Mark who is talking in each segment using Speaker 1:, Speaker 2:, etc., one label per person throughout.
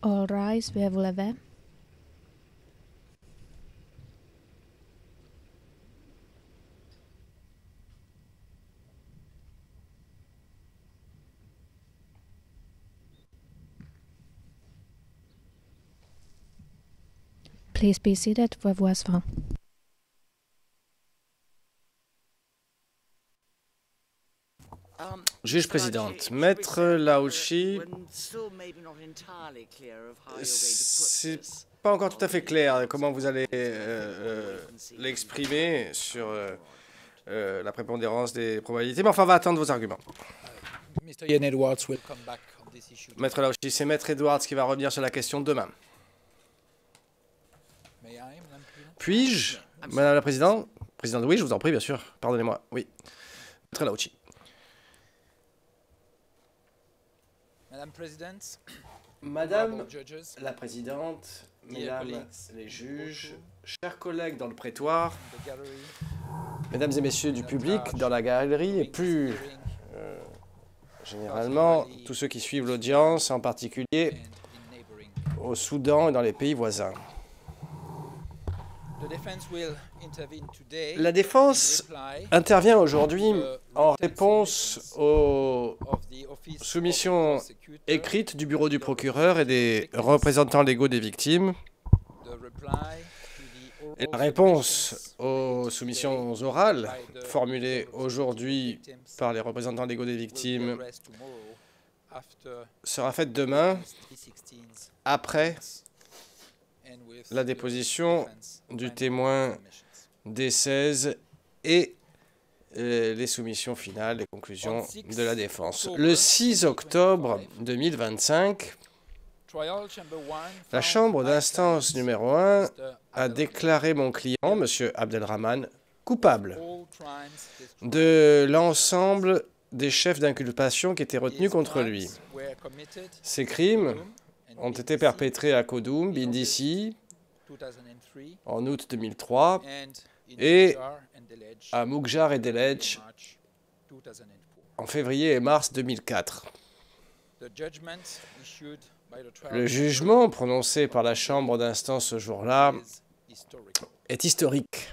Speaker 1: All rise, veuillez vous lever. Please be seated, veuillez vous asseoir.
Speaker 2: Juge présidente, Maître Lauchi, c'est pas encore tout à fait clair comment vous allez l'exprimer sur la prépondérance des probabilités, mais enfin, on va attendre vos arguments. Maître Lauchi, c'est Maître Edwards qui va revenir sur la question demain. Puis-je, Madame la Présidente, oui, je vous en prie, bien sûr, pardonnez-moi, oui. Maître Lauchi. Madame la Présidente, Mesdames les juges, chers collègues dans le prétoire, Mesdames et Messieurs du public dans la galerie et plus généralement tous ceux qui suivent l'audience, en particulier au Soudan et dans les pays voisins. La défense intervient aujourd'hui en réponse aux soumissions écrites du bureau du procureur et des représentants légaux des victimes. Et la réponse aux soumissions orales formulées aujourd'hui par les représentants légaux des victimes sera faite demain, après la déposition du témoin D16 et les soumissions finales, les conclusions de la défense. Le 6 octobre 2025, la chambre d'instance numéro 1 a déclaré mon client, M. Abdelrahman, coupable de l'ensemble des chefs d'inculpation qui étaient retenus contre lui. Ces crimes ont été perpétrés à Khodum, Bindisi, en août 2003, et à Moukjar et Delej en février et mars 2004. Le jugement prononcé par la chambre d'instance ce jour-là est historique.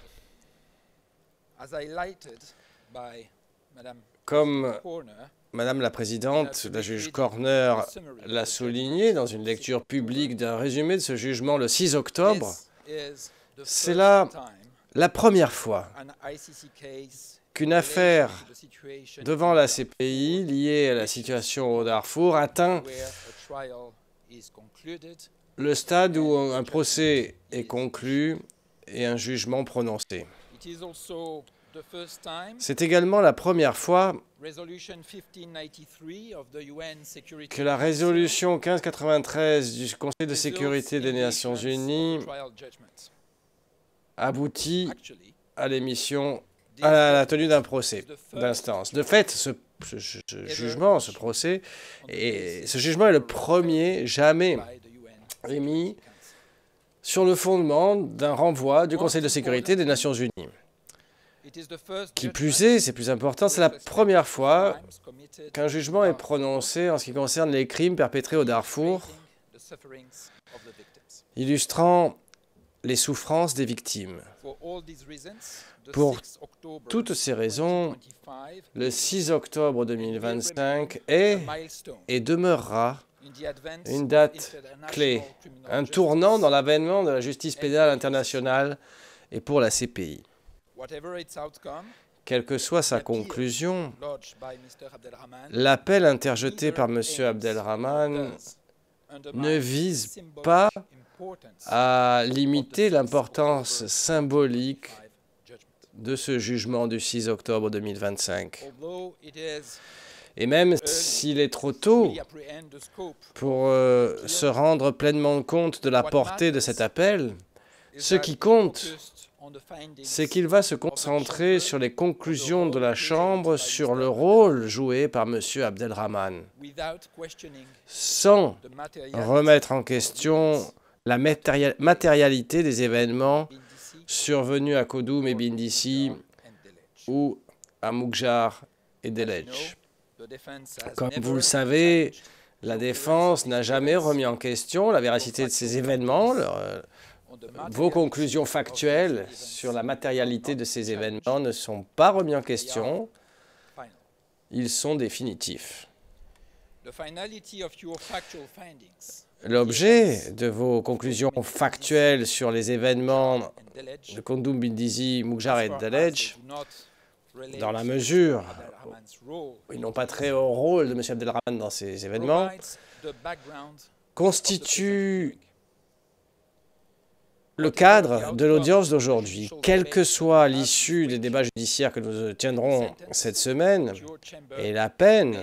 Speaker 2: Comme Madame la Présidente, la juge Corner l'a souligné dans une lecture publique d'un résumé de ce jugement le 6 octobre, c'est là la première fois qu'une affaire devant la CPI liée à la situation au Darfour atteint le stade où un procès est conclu et un jugement prononcé. C'est également la première fois que la résolution 1593 du Conseil de sécurité des Nations Unies aboutit à l'émission, à la tenue d'un procès d'instance. De fait, ce jugement, ce procès, ce jugement est le premier jamais émis sur le fondement d'un renvoi du Conseil de sécurité des Nations Unies. Qui plus est, c'est plus important, c'est la première fois qu'un jugement est prononcé en ce qui concerne les crimes perpétrés au Darfour, illustrant les souffrances des victimes. Pour toutes ces raisons, le 6 octobre 2025 est et demeurera une date clé, un tournant dans l'avènement de la justice pénale internationale et pour la CPI. Quelle que soit sa conclusion, l'appel interjeté par M. Abdelrahman ne vise pas à limiter l'importance symbolique de ce jugement du 6 octobre 2025. Et même s'il est trop tôt pour se rendre pleinement compte de la portée de cet appel, ce qui compte, c'est qu'il va se concentrer sur les conclusions de la Chambre sur le rôle joué par M. Abdelrahman, sans remettre en question la matérialité des événements survenus à Khodum et Bindisi ou à Moukjar et Delej. Comme vous le savez, La défense n'a jamais remis en question la véracité de ces événements. Vos conclusions factuelles sur la matérialité de ces événements ne sont pas remises en question. Ils sont définitifs. L'objet de vos conclusions factuelles sur les événements de Kondum, Bindisi, Mukjar et Dalej, dans la mesure où ils n'ont pas trait au rôle de M. Abdelrahman dans ces événements, constitue le cadre de l'audience d'aujourd'hui. Quelle que soit l'issue des débats judiciaires que nous tiendrons cette semaine et la peine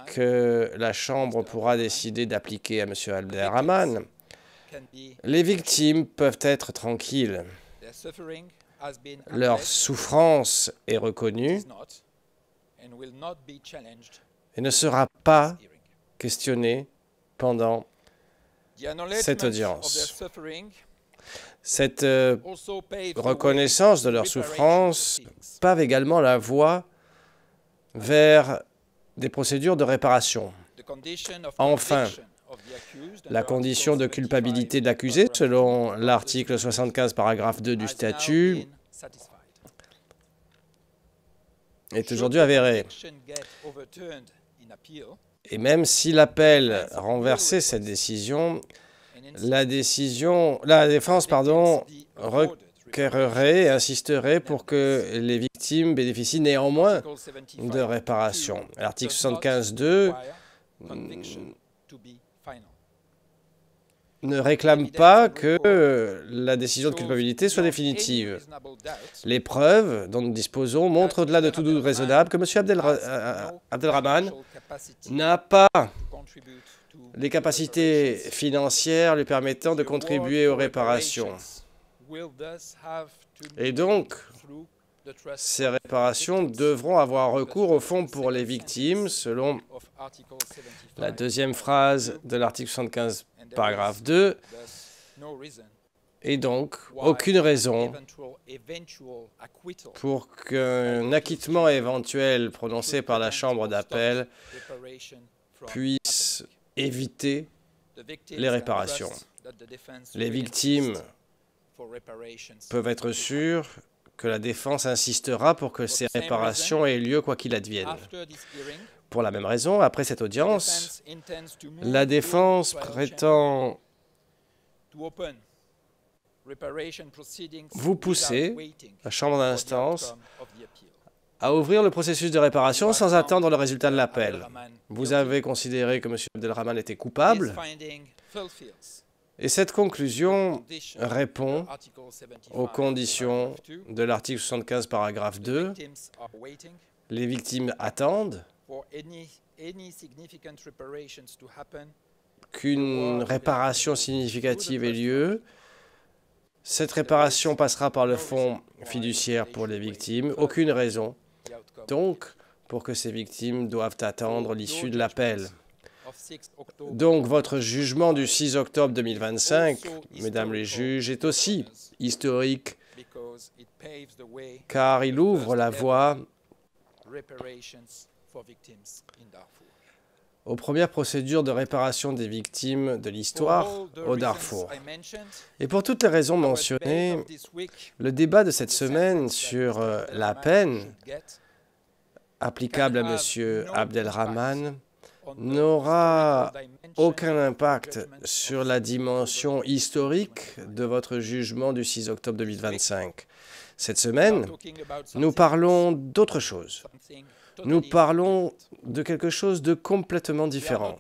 Speaker 2: que la Chambre pourra décider d'appliquer à M. Abdelrahman, les victimes peuvent être tranquilles. Leur souffrance est reconnue et ne sera pas questionnée pendant cette audience. Cette reconnaissance de leur souffrance pave également la voie vers des procédures de réparation. Enfin, la condition de culpabilité de l'accusé, selon l'article 75, paragraphe 2 du statut, est aujourd'hui avérée. Et même si l'appel renversait cette décision, la défense requerrait et insisterait pour que les victimes bénéficient néanmoins de réparation. L'article 75.2 ne réclame pas que la décision de culpabilité soit définitive. Les preuves dont nous disposons montrent au-delà de tout doute raisonnable que M. Abdelrahman n'a pas les capacités financières lui permettant de contribuer aux réparations. Et donc, ces réparations devront avoir recours au fonds pour les victimes, selon la deuxième phrase de l'article 75, paragraphe 2, et donc aucune raison pour qu'un acquittement éventuel prononcé par la Chambre d'appel puisse éviter les réparations. Les victimes peuvent être sûres que la défense insistera pour que ces réparations aient lieu quoi qu'il advienne. Pour la même raison, après cette audience, la défense prétend vous pousser, la Chambre d'instance, à ouvrir le processus de réparation sans attendre le résultat de l'appel. Vous avez considéré que M. Abdelrahman était coupable, et cette conclusion répond aux conditions de l'article 75, paragraphe 2. Les victimes attendent qu'une réparation significative ait lieu. Cette réparation passera par le fonds fiduciaire pour les victimes. Aucune raison, donc, pour que ces victimes doivent attendre l'issue de l'appel. Donc, votre jugement du 6 octobre 2025, mesdames les juges, est aussi historique, car il ouvre la voie aux premières procédures de réparation des victimes de l'histoire au Darfour. Et pour toutes les raisons mentionnées, le débat de cette semaine sur la peine applicable à M. Abdelrahman n'aura aucun impact sur la dimension historique de votre jugement du 6 octobre 2025. Cette semaine, nous parlons d'autre chose. Nous parlons de quelque chose de complètement différent.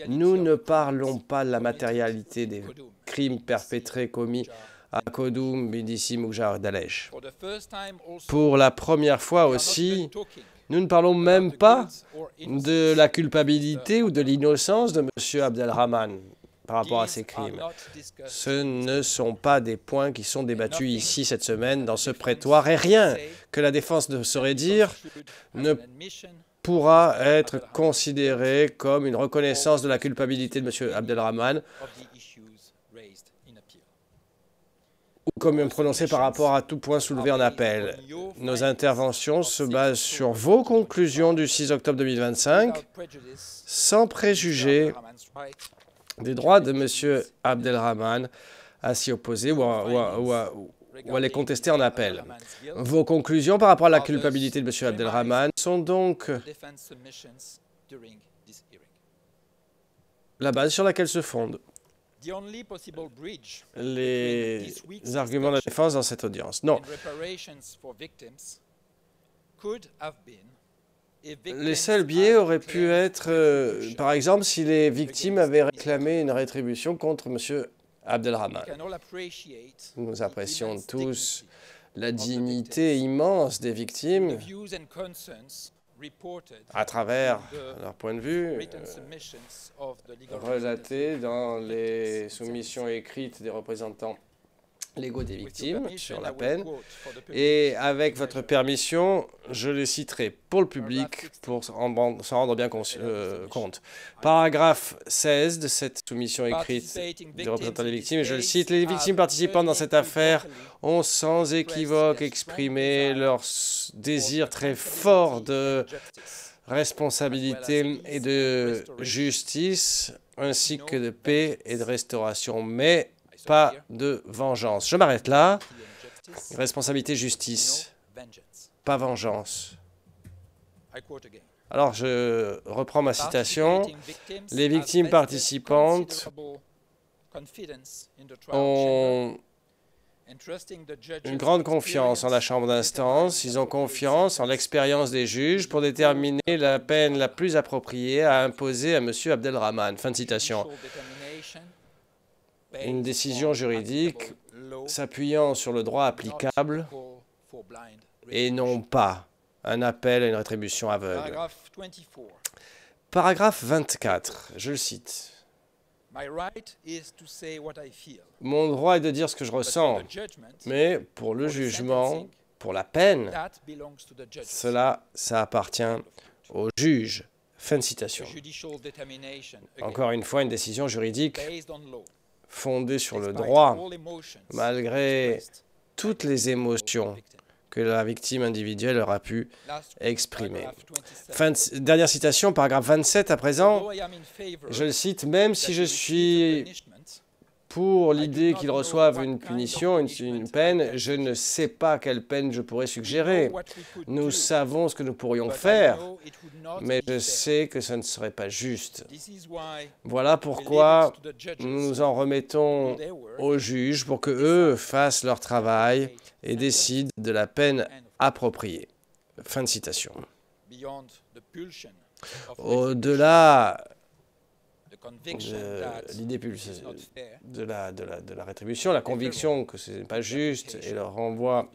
Speaker 2: Nous ne parlons pas de la matérialité des crimes perpétrés commis à Kondum, Bindisi, Mukjar et Dalej. Pour la première fois aussi, nous ne parlons même pas de la culpabilité ou de l'innocence de M. Abdelrahman par rapport à ces crimes. Ce ne sont pas des points qui sont débattus ici cette semaine dans ce prétoire, et rien que la défense ne saurait dire ne pourra être considéré comme une reconnaissance de la culpabilité de M. Abdelrahman ou comme prononcé par rapport à tout point soulevé en appel. Nos interventions se basent sur vos conclusions du 6 octobre 2025, sans préjuger des droits de M. Abdelrahman à s'y opposer ou à les contester en appel. Vos conclusions par rapport à la culpabilité de M. Abdelrahman sont donc la base sur laquelle se fondent les arguments de défense dans cette audience. Non. Les seuls biais auraient pu être, par exemple, si les victimes avaient réclamé une rétribution contre M. Abdelrahman. Nous apprécions tous la dignité immense des victimes à travers leur point de vue relaté dans les soumissions écrites des représentants légaux des victimes sur la peine. Et avec votre permission, je les citerai pour le public pour s'en rendre bien compte. Paragraphe 16 de cette soumission écrite des représentants des victimes, et je le cite, « Les victimes participantes dans cette affaire ont sans équivoque exprimé leur désir très fort de responsabilité et de justice, ainsi que de paix et de restauration, mais pas de vengeance. » Je m'arrête là. Responsabilité, justice, pas vengeance. Alors, je reprends ma citation. Les victimes participantes ont une grande confiance en la chambre d'instance. Ils ont confiance en l'expérience des juges pour déterminer la peine la plus appropriée à imposer à M. Abdelrahman. Fin de citation. Une décision juridique s'appuyant sur le droit applicable et non pas un appel à une rétribution aveugle. Paragraphe 24, je le cite. « Mon droit est de dire ce que je ressens, mais pour le jugement, pour la peine, ça appartient au juge. » Fin de citation. Encore une fois, une décision juridique fondée sur le droit, malgré toutes les émotions que la victime individuelle aura pu exprimer. Dernière citation, paragraphe 27 à présent. Je le cite, « Même si je suis pour l'idée qu'ils reçoivent une punition, une peine, je ne sais pas quelle peine je pourrais suggérer. Nous savons ce que nous pourrions faire, mais je sais que ce ne serait pas juste. Voilà pourquoi nous nous en remettons aux juges pour que eux fassent leur travail et décident de la peine appropriée. » Fin de citation. Au-delà de l'idée de la rétribution, la conviction que ce n'est pas juste et le renvoi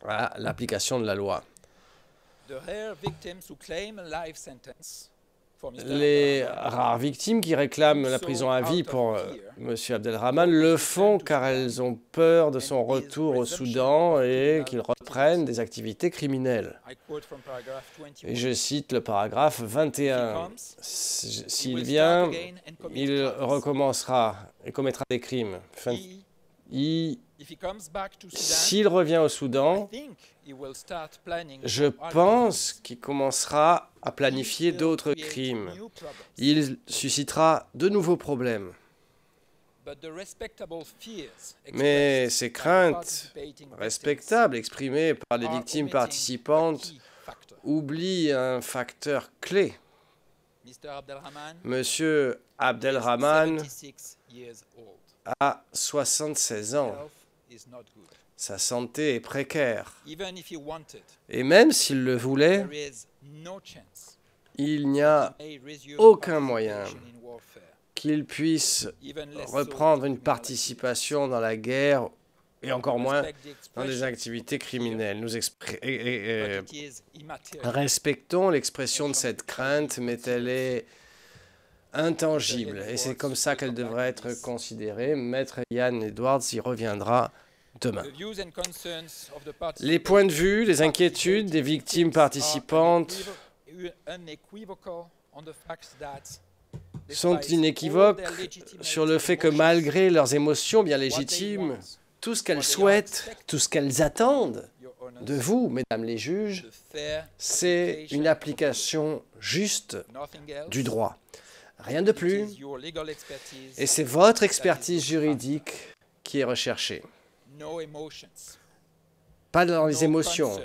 Speaker 2: à l'application de la loi. Les rares victimes qui réclament la prison à vie pour M. Abdelrahman le font car elles ont peur de son retour au Soudan et qu'il reprenne des activités criminelles. Et je cite le paragraphe 21. S'il vient, il recommencera et commettra des crimes. S'il revient au Soudan, je pense qu'il commencera à planifier d'autres crimes. Il suscitera de nouveaux problèmes. Mais ces craintes respectables exprimées par les victimes participantes oublient un facteur clé. Monsieur Abdelrahman a 76 ans. Sa santé est précaire. Et même s'il le voulait, il n'y a aucun moyen qu'il puisse reprendre une participation dans la guerre et encore moins dans des activités criminelles. Nous respectons l'expression de cette crainte, mais elle est intangible et c'est comme ça qu'elle devrait être considérée. Maître Ian Edwards y reviendra demain. Les points de vue, les inquiétudes des victimes participantes sont inéquivoques sur le fait que malgré leurs émotions bien légitimes, tout ce qu'elles souhaitent, tout ce qu'elles attendent de vous, mesdames les juges, c'est une application juste du droit. Rien de plus. Et c'est votre expertise juridique qui est recherchée. Pas dans les émotions,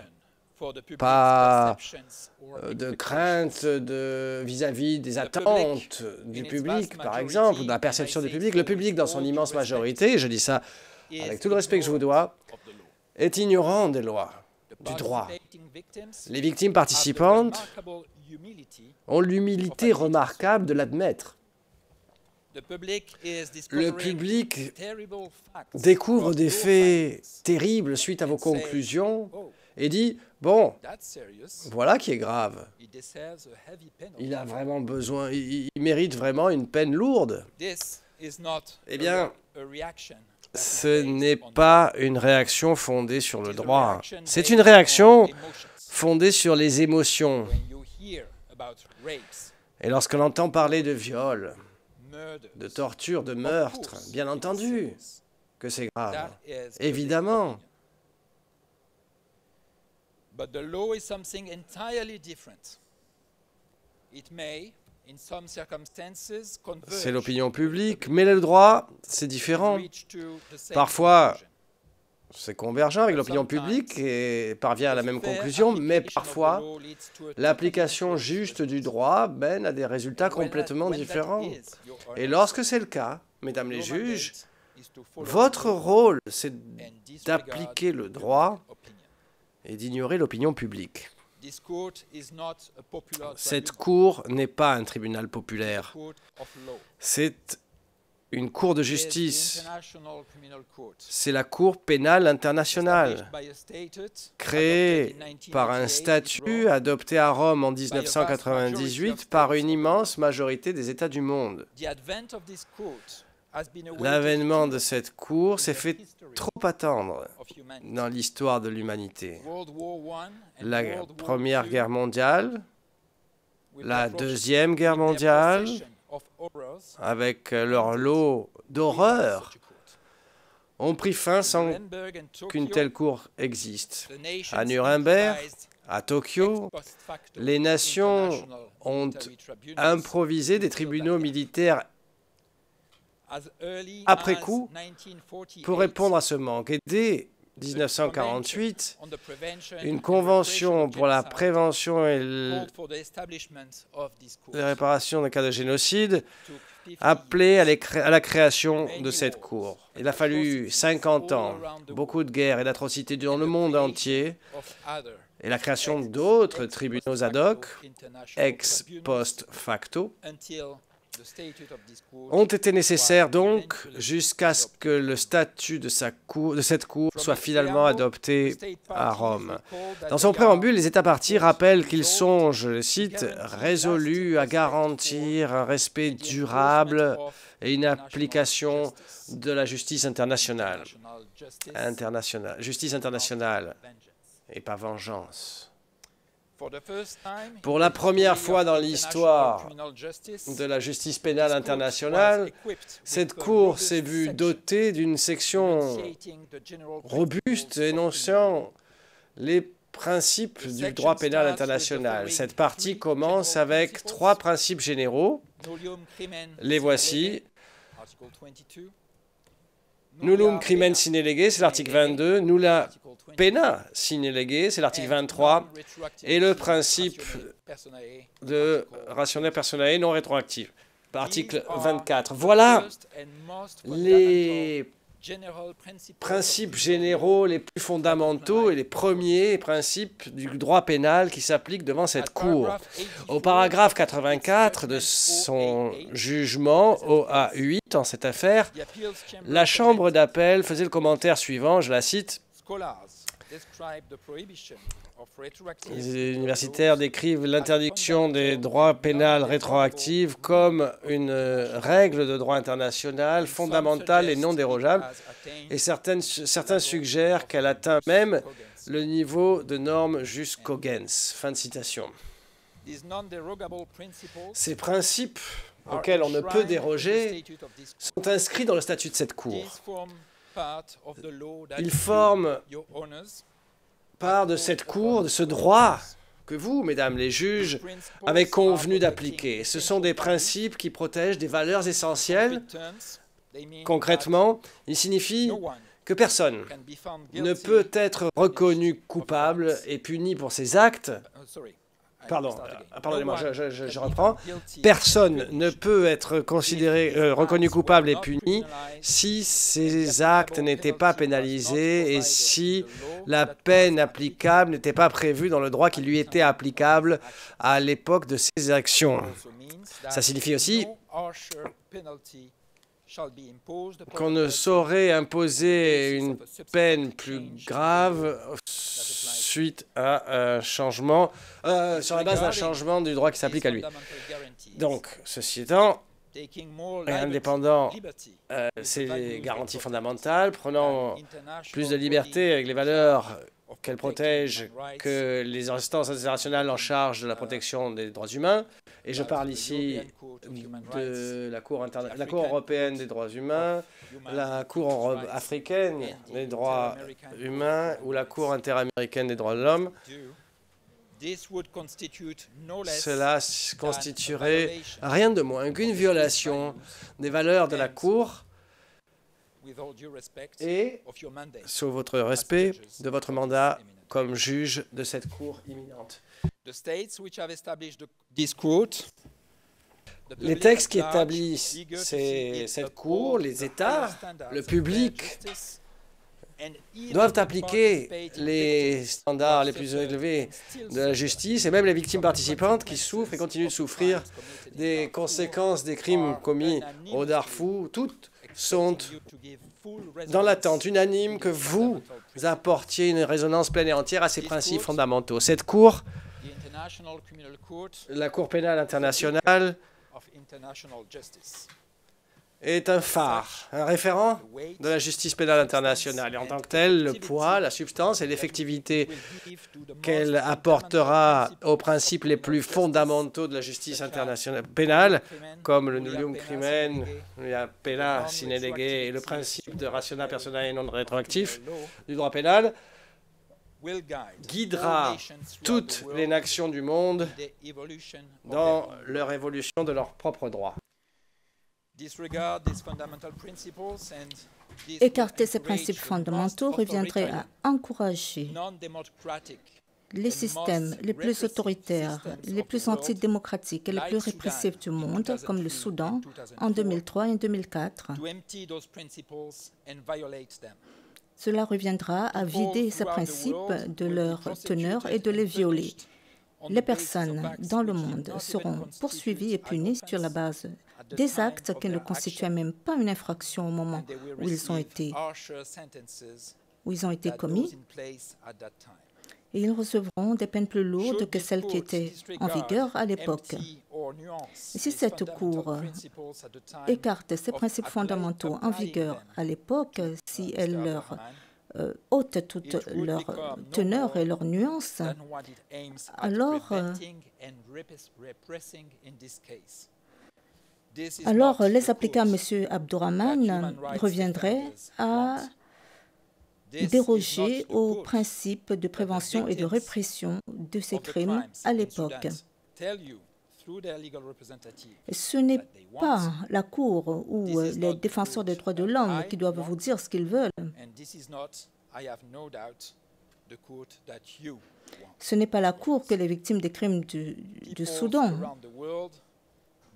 Speaker 2: pas de crainte vis-à-vis des attentes du public, par exemple, ou de la perception du public. Le public, dans son immense majorité, je dis ça avec tout le respect que je vous dois, est ignorant des lois, du droit. Les victimes participantes ont l'humilité remarquable de l'admettre. Le public découvre des faits terribles suite à vos conclusions et dit « Bon, voilà qui est grave. Il a vraiment besoin, il mérite vraiment une peine lourde. » Eh bien, ce n'est pas une réaction fondée sur le droit. C'est une réaction fondée sur les émotions. Et lorsqu'on entend parler de viol, de torture, de meurtre, bien entendu que c'est grave. Évidemment. C'est l'opinion publique, mais le droit, c'est différent. Parfois, c'est convergent avec l'opinion publique et parvient à la même conclusion, mais parfois, l'application juste du droit mène à des résultats complètement différents. Et lorsque c'est le cas, mesdames les juges, votre rôle, c'est d'appliquer le droit et d'ignorer l'opinion publique. Cette cour n'est pas un tribunal populaire. C'est une cour de justice. C'est la Cour pénale internationale, créée par un statut adopté à Rome en 1998 par une immense majorité des États du monde. L'avènement de cette cour s'est fait trop attendre dans l'histoire de l'humanité. La Première Guerre mondiale, la Deuxième Guerre mondiale, avec leur lot d'horreurs, ont pris fin sans qu'une telle cour existe. À Nuremberg, à Tokyo, les nations ont improvisé des tribunaux militaires après coup pour répondre à ce manque. Et dès 1948, une convention pour la prévention et la réparation des cas de génocide appelait à la création de cette cour. Il a fallu 50 ans, beaucoup de guerres et d'atrocités dans le monde entier, et la création d'autres tribunaux ad hoc, ex post facto, ont été nécessaires donc jusqu'à ce que le statut de cette cour soit finalement adopté à Rome. Dans son préambule, les États parties rappellent qu'ils sont, je le cite, résolus à garantir un respect durable et une application de la justice internationale. Justice internationale et pas vengeance. Pour la première fois dans l'histoire de la justice pénale internationale, cette Cour s'est vue dotée d'une section robuste énonçant les principes du droit pénal international. Cette partie commence avec 3 principes généraux. Les voici. Nullum crimen sine lege, c'est l'article 22. Nulla pena sine lege, c'est l'article 23. Et le principe de ratione personae non rétroactif, l'article 24. Voilà les principes généraux les plus fondamentaux et les premiers principes du droit pénal qui s'appliquent devant cette Cour. Au paragraphe 84 de son jugement OA8 en cette affaire, la Chambre d'appel faisait le commentaire suivant, je la cite. Les universitaires décrivent l'interdiction des droits pénals rétroactifs comme une règle de droit international fondamentale et non dérogeable, et certains suggèrent qu'elle atteint même le niveau de norme jus cogens. Fin de citation. Ces principes auxquels on ne peut déroger sont inscrits dans le statut de cette Cour. Ils forment part de cette cour, de ce droit que vous, mesdames les juges, avez convenu d'appliquer. Ce sont des principes qui protègent des valeurs essentielles. Concrètement, il signifie que personne ne peut être reconnu coupable et puni pour ses actes. Pardonnez-moi, je reprends. Personne ne peut être considéré, reconnu coupable et puni si ses actes n'étaient pas pénalisés et si la peine applicable n'était pas prévue dans le droit qui lui était applicable à l'époque de ses actions. Ça signifie aussi qu'on ne saurait imposer une peine plus grave suite à un changement, sur la base d'un changement du droit qui s'applique à lui. Donc, ceci étant, indépendant, ces garanties fondamentales, prenant plus de liberté avec les valeurs qu'elles protègent que les instances internationales en charge de la protection des droits humains. Et je parle ici de la Cour européenne des droits humains, la Cour africaine des droits humains ou la Cour interaméricaine des droits de l'homme. Cela constituerait rien de moins qu'une violation des valeurs de la Cour et, sous votre respect, de votre mandat comme juge de cette Cour imminente. Les textes qui établissent cette Cour, les États, le public, doivent appliquer les standards les plus élevés de la justice et même les victimes participantes qui souffrent et continuent de souffrir des conséquences des crimes commis au Darfour. Toutes sont dans l'attente unanime que vous apportiez une résonance pleine et entière à ces principes fondamentaux. Cette Cour, la Cour pénale internationale, est un phare, un référent de la justice pénale internationale. Et en tant que tel, le poids, la substance et l'effectivité qu'elle apportera aux principes les plus fondamentaux de la justice internationale pénale, comme le nullium crimen, la pena sine lege et le principe de rationa persona et non rétroactif du droit pénal, guidera toutes les nations du monde dans leur évolution de leurs propres droits.
Speaker 3: Écarter ces principes fondamentaux reviendrait à encourager les systèmes les plus autoritaires, les plus antidémocratiques et les plus répressifs du monde, comme le Soudan en 2003 et 2004. Cela reviendra à vider ces principes de leur teneur et de les violer. Les personnes dans le monde seront poursuivies et punies sur la base des actes qui ne constituaient même pas une infraction au moment où ils ont été commis, et ils recevront des peines plus lourdes que celles qui étaient en vigueur à l'époque. Et si cette Cour écarte ces principes fondamentaux en vigueur à l'époque, si elle leur ôte toute leur teneur et leur nuance, alors les appliquer à M. Abdourahmane reviendrait à déroger aux principes de prévention et de répression de ces crimes à l'époque. Ce n'est pas la Cour ou les défenseurs des droits de l'homme qui doivent vous dire ce qu'ils veulent. Ce n'est pas la Cour que les victimes des crimes du Soudan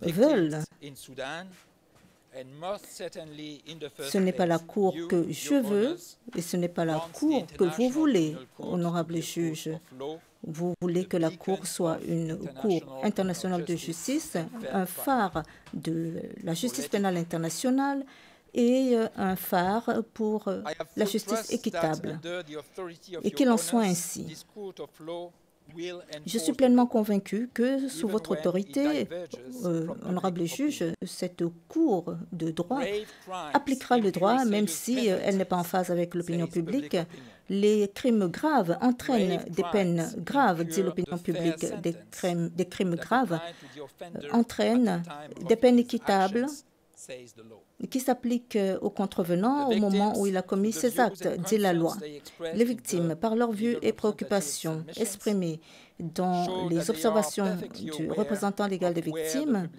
Speaker 3: veulent. Ce n'est pas la Cour que je veux et ce n'est pas la Cour que vous voulez, honorable juge. Vous voulez que la Cour soit une Cour internationale de justice, un phare de la justice pénale internationale et un phare pour la justice équitable. Et qu'il en soit ainsi. Je suis pleinement convaincu que sous votre autorité, honorable juge, cette Cour de droit appliquera le droit, même si elle n'est pas en phase avec l'opinion publique. Les crimes graves entraînent des peines graves, dit l'opinion publique. Des crimes graves entraînent des peines équitables qui s'applique aux contrevenants au moment où il a commis ses actes, dit la loi. Les victimes, par leurs vues et préoccupations exprimées dans les observations du représentant légal des victimes,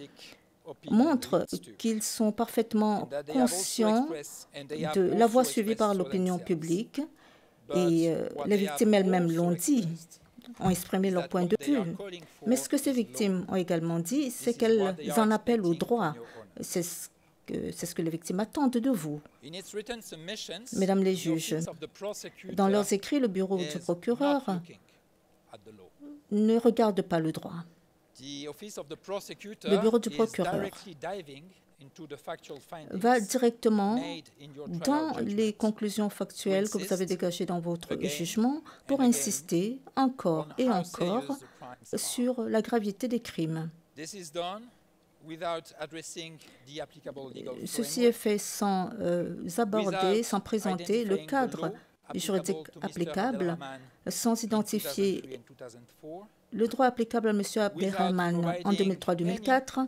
Speaker 3: montrent qu'ils sont parfaitement conscients de la voie suivie par l'opinion publique et les victimes elles-mêmes l'ont dit, ont exprimé leur point de vue. Mais ce que ces victimes ont également dit, c'est qu'elles en appellent au droit. C'est ce que les victimes attendent de vous. Mesdames les juges, dans leurs écrits, le bureau du procureur ne regarde pas le droit. Le bureau du procureur va directement dans les conclusions factuelles que vous avez dégagées dans votre jugement pour insister encore et encore sur la gravité des crimes. Ceci est fait sans aborder, sans présenter le cadre juridique applicable, sans identifier le droit applicable à M. Abdelrahman en 2003-2004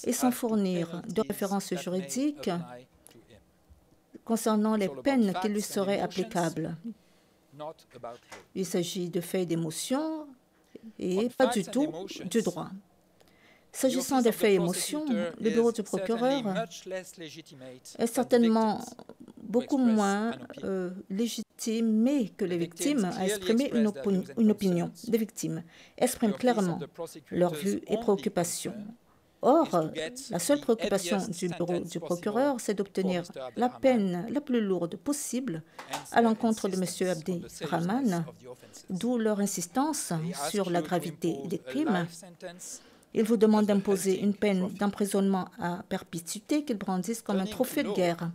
Speaker 3: et sans fournir de références juridiques concernant les peines qui lui seraient applicables. Il s'agit de faits et d'émotions et pas du tout du droit. S'agissant des faits et émotions, le bureau du procureur est certainement beaucoup moins légitimé que les victimes à exprimer une opinion. Les victimes expriment clairement leurs vues et préoccupations. Or, la seule préoccupation du bureau du procureur, c'est d'obtenir la peine la plus lourde possible à l'encontre de M. Abdelrahman, d'où leur insistance sur la gravité des crimes. Ils vous demandent d'imposer une peine d'emprisonnement à perpétuité qu'ils brandissent comme un trophée de guerre.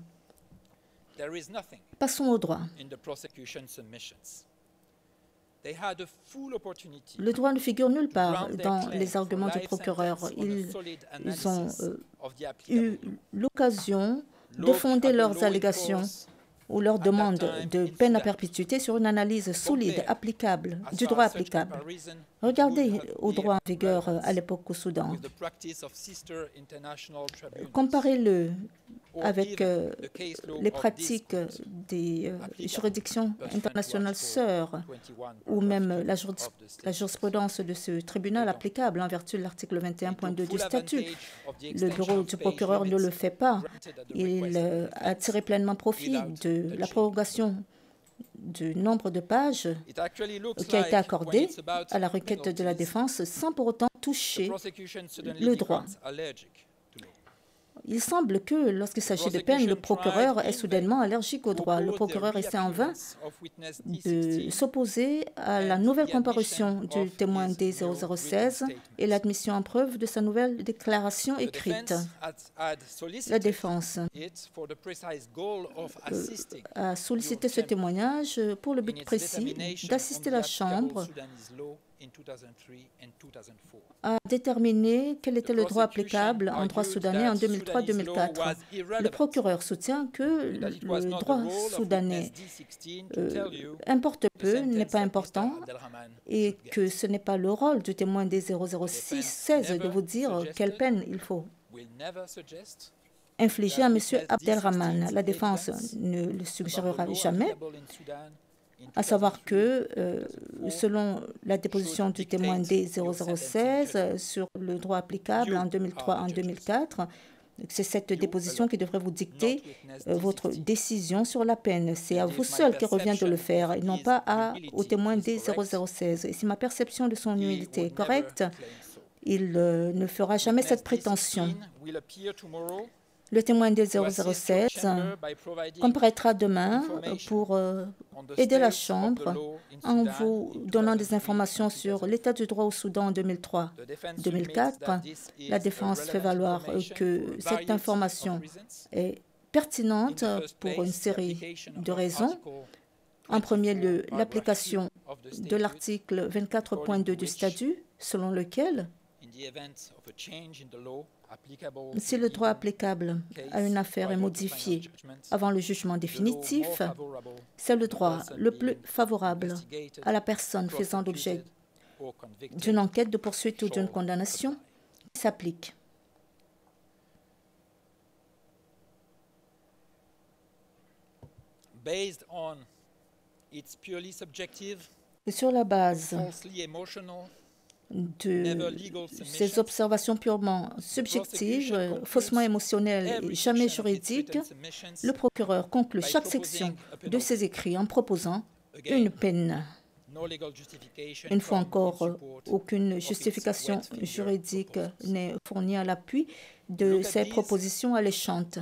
Speaker 3: Passons au droit. Le droit ne figure nulle part dans les arguments du procureur. Ils ont eu l'occasion de fonder leurs allégations ou leur demande de peine à perpétuité sur une analyse solide, applicable, du droit applicable. Regardez au droit en vigueur à l'époque au Soudan. Comparez-le avec les pratiques des juridictions internationales sœurs ou même la jurisprudence de ce tribunal applicable en vertu de l'article 21.2 du statut. Le bureau du procureur ne le fait pas. Il a tiré pleinement profit de la prorogation du nombre de pages qui a été accordé à la requête de la défense sans pour autant toucher le droit. Il semble que lorsqu'il s'agit de peine, le procureur est soudainement allergique au droit. Le procureur essaie en vain de s'opposer à la nouvelle comparution du témoin D0016 et l'admission en preuve de sa nouvelle déclaration écrite. La défense a sollicité ce témoignage pour le but précis d'assister la Chambre à déterminer quel était le droit applicable en droit soudanais en 2003-2004. Le procureur soutient que le droit soudanais importe peu, n'est pas important, et que ce n'est pas le rôle du témoin des 006-16 de vous dire quelle peine il faut infliger à M. Abdelrahman. La défense ne le suggérera jamais, à savoir que, selon la déposition du témoin D0016 sur le droit applicable en 2003 en 2004, c'est cette déposition qui devrait vous dicter votre décision sur la peine. C'est à vous seul qu'il revient de le faire et non pas au témoin D0016. Et si ma perception de son humilité est correcte, il ne fera jamais cette prétention. Le témoin des 016 comparaîtra demain pour aider la Chambre en vous donnant des informations sur l'état du droit au Soudan en 2003-2004. La défense fait valoir que cette information est pertinente pour une série de raisons. En premier lieu, l'application de l'article 24.2 du statut, selon lequel si le droit applicable à une affaire est modifié avant le jugement définitif, c'est le droit le plus favorable à la personne faisant l'objet d'une enquête de poursuite ou d'une condamnation qui s'applique. Et sur la base de ces observations purement subjectives, faussement émotionnelles et jamais juridiques, le procureur conclut chaque section de ses écrits en proposant une peine. Une fois encore, aucune justification juridique n'est fournie à l'appui de ces propositions alléchantes.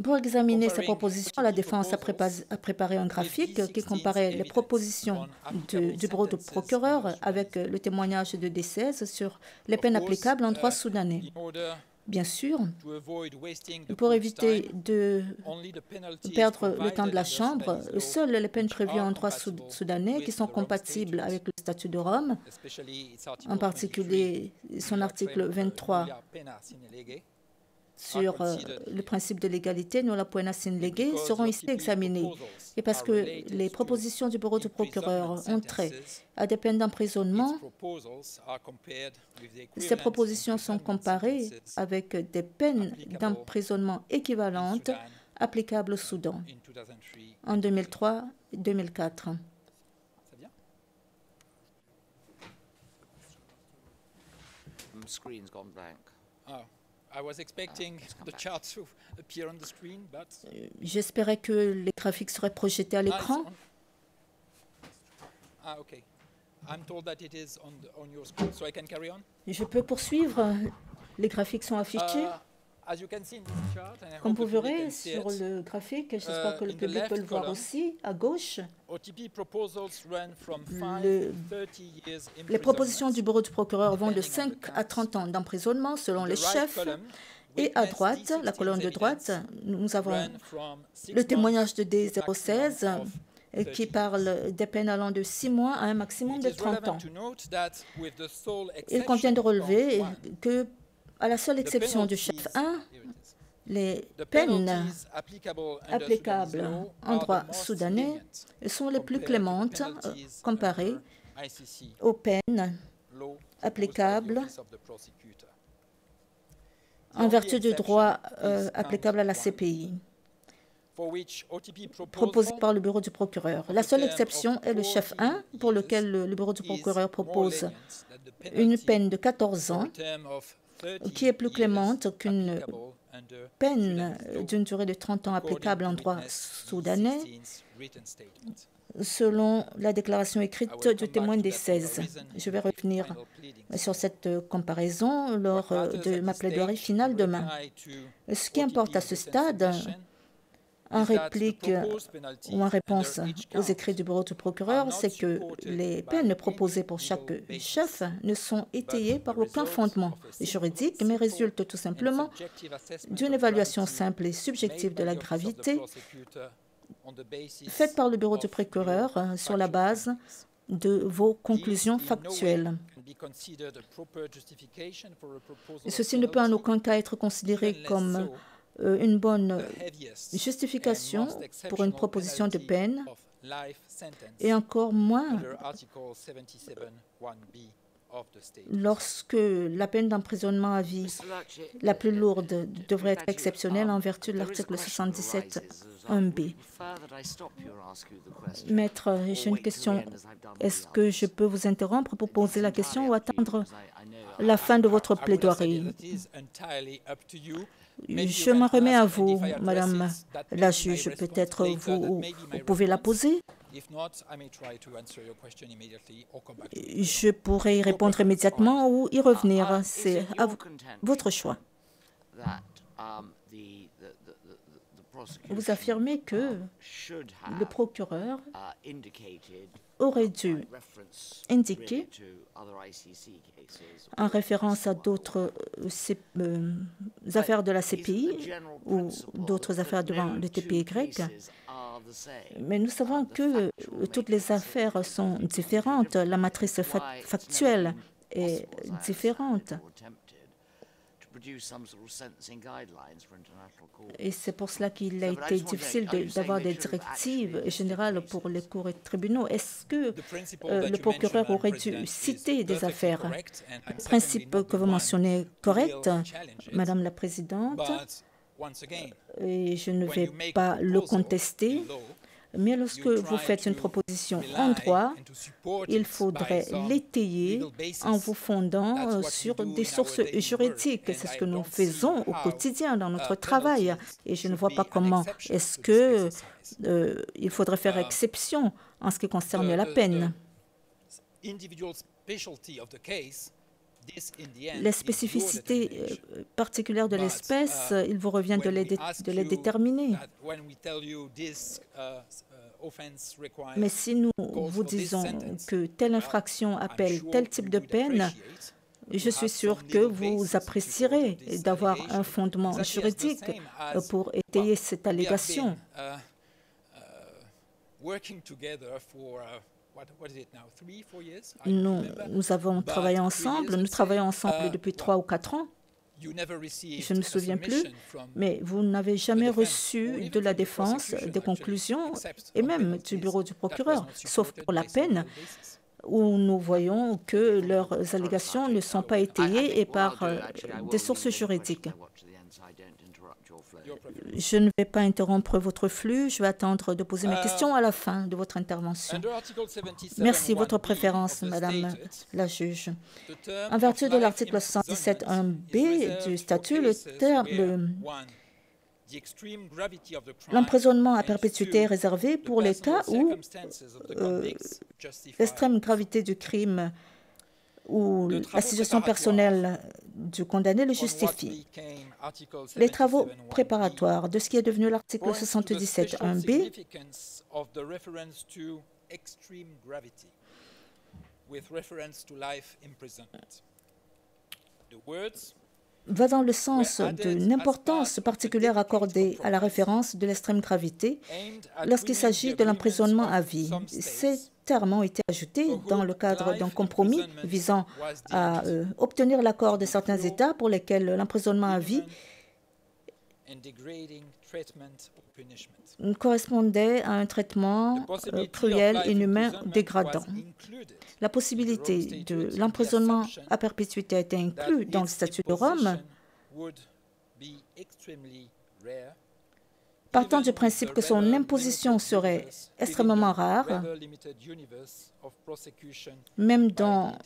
Speaker 3: Pour examiner ces propositions, la défense a préparé un graphique qui comparait les propositions du bureau du procureur avec le témoignage de D16 sur les peines applicables en droit soudanais. Bien sûr, pour éviter de perdre le temps de la Chambre, seules les peines prévues en droit soudanais qui sont compatibles avec le statut de Rome, en particulier son article 23 sur le principe de l'égalité, nulla poena sine lege, seront ici examinées. Et parce que les propositions du bureau du procureur ont trait à des peines d'emprisonnement, ces propositions sont comparées avec des peines d'emprisonnement équivalentes applicables au Soudan en 2003 et 2004. J'espérais que les graphiques seraient projetés à l'écran. Je peux poursuivre. Les graphiques sont affichés. Comme vous verrez sur le graphique, j'espère que le public peut le voir aussi, à gauche, les propositions du bureau du procureur vont de 5 à 30 ans d'emprisonnement selon les chefs. Et à droite, la colonne de droite, nous avons le témoignage de D016 qui parle des peines allant de 6 mois à un maximum de 30 ans. Il convient de relever que, à la seule exception du chef 1, les peines applicables en droit soudanais sont les plus clémentes comparées aux peines applicables en vertu du droit applicable à la CPI, proposé par le bureau du procureur. La seule exception est le chef 1, pour lequel le bureau du procureur propose une peine de 14 ans, qui est plus clémente qu'une peine d'une durée de 30 ans applicable en droit soudanais, selon la déclaration écrite du témoin des 16. Je vais revenir sur cette comparaison lors de ma plaidoirie finale demain. Ce qui importe à ce stade, en réplique ou en réponse aux écrits du bureau du procureur, c'est que les peines proposées pour chaque chef ne sont étayées par aucun fondement juridique, mais résultent tout simplement d'une évaluation simple et subjective de la gravité faite par le bureau du procureur sur la base de vos conclusions factuelles. Et ceci ne peut en aucun cas être considéré comme une bonne justification pour une proposition de peine, et encore moins lorsque la peine d'emprisonnement à vie la plus lourde devrait être exceptionnelle en vertu de l'article 77(1)b. Maître, j'ai une question. Est-ce que je peux vous interrompre pour poser la question ou attendre la fin de votre plaidoirie? Je m'en remets à vous, Madame la juge. Peut-être vous pouvez la poser. Je pourrais y répondre immédiatement ou y revenir. C'est à votre choix. Vous affirmez que le procureur aurait dû indiquer, en référence à d'autres affaires de la CPI ou d'autres affaires devant le TPY, mais nous savons que toutes les affaires sont différentes. La matrice factuelle est différente. Et c'est pour cela qu'il a été difficile d'avoir des directives générales pour les cours et tribunaux. Est-ce que le procureur aurait dû citer des affaires? Le principe que vous mentionnez est correct, Madame la Présidente, et je ne vais pas le contester. Mais lorsque vous faites une proposition en droit, il faudrait l'étayer en vous fondant sur des sources juridiques. C'est ce que nous faisons au quotidien dans notre travail. Et je ne vois pas comment est-ce qu'il faudrait faire exception en ce qui concerne la peine. Les spécificités particulières de l'espèce, il vous revient de les déterminer. Mais si nous vous disons que telle infraction appelle tel type de peine, je suis sûr que vous apprécierez d'avoir un fondement juridique pour étayer cette allégation. Nous avons travaillé ensemble, nous travaillons ensemble depuis 3 ou 4 ans. Je ne me souviens plus, mais vous n'avez jamais reçu de la défense des conclusions et même du bureau du procureur, sauf pour la peine, où nous voyons que leurs allégations ne sont pas étayées et par des sources juridiques. Je ne vais pas interrompre votre flux, je vais attendre de poser mes questions à la fin de votre intervention. Merci. Votre préférence, Madame la juge. En vertu de l'article 77.1b du statut, l'emprisonnement à perpétuité est réservé pour les cas où l'extrême gravité du crime ou la situation personnelle du condamné le justifie. Les travaux préparatoires de ce qui est devenu l'article 77.1b va dans le sens d'une importance particulière accordée à la référence de l'extrême gravité lorsqu'il s'agit de l'emprisonnement à vie. Ces termes ont été ajoutés dans le cadre d'un compromis visant à obtenir l'accord de certains États pour lesquels l'emprisonnement à vie correspondait à un traitement cruel, inhumain, dégradant. La possibilité de l'emprisonnement à perpétuité a été inclue dans le statut de Rome, partant du principe que son imposition serait extrêmement rare, même dans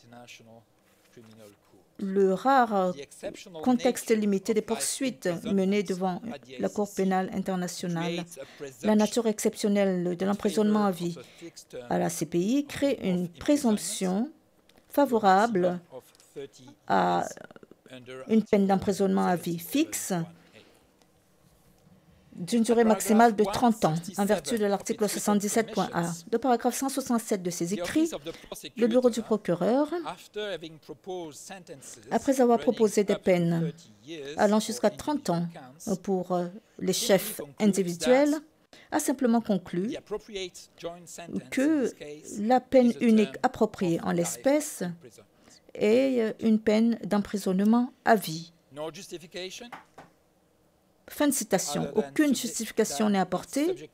Speaker 3: le rare contexte limité des poursuites menées devant la Cour pénale internationale. La nature exceptionnelle de l'emprisonnement à vie à la CPI crée une présomption favorable à une peine d'emprisonnement à vie fixe d'une durée maximale de 30 ans, en vertu de l'article 77.a. Le paragraphe 167 de ses écrits, le bureau du procureur, après avoir proposé des peines allant jusqu'à 30 ans pour les chefs individuels, a simplement conclu que la peine unique appropriée en l'espèce est une peine d'emprisonnement à vie. Fin de citation. Aucune justification n'est apportée,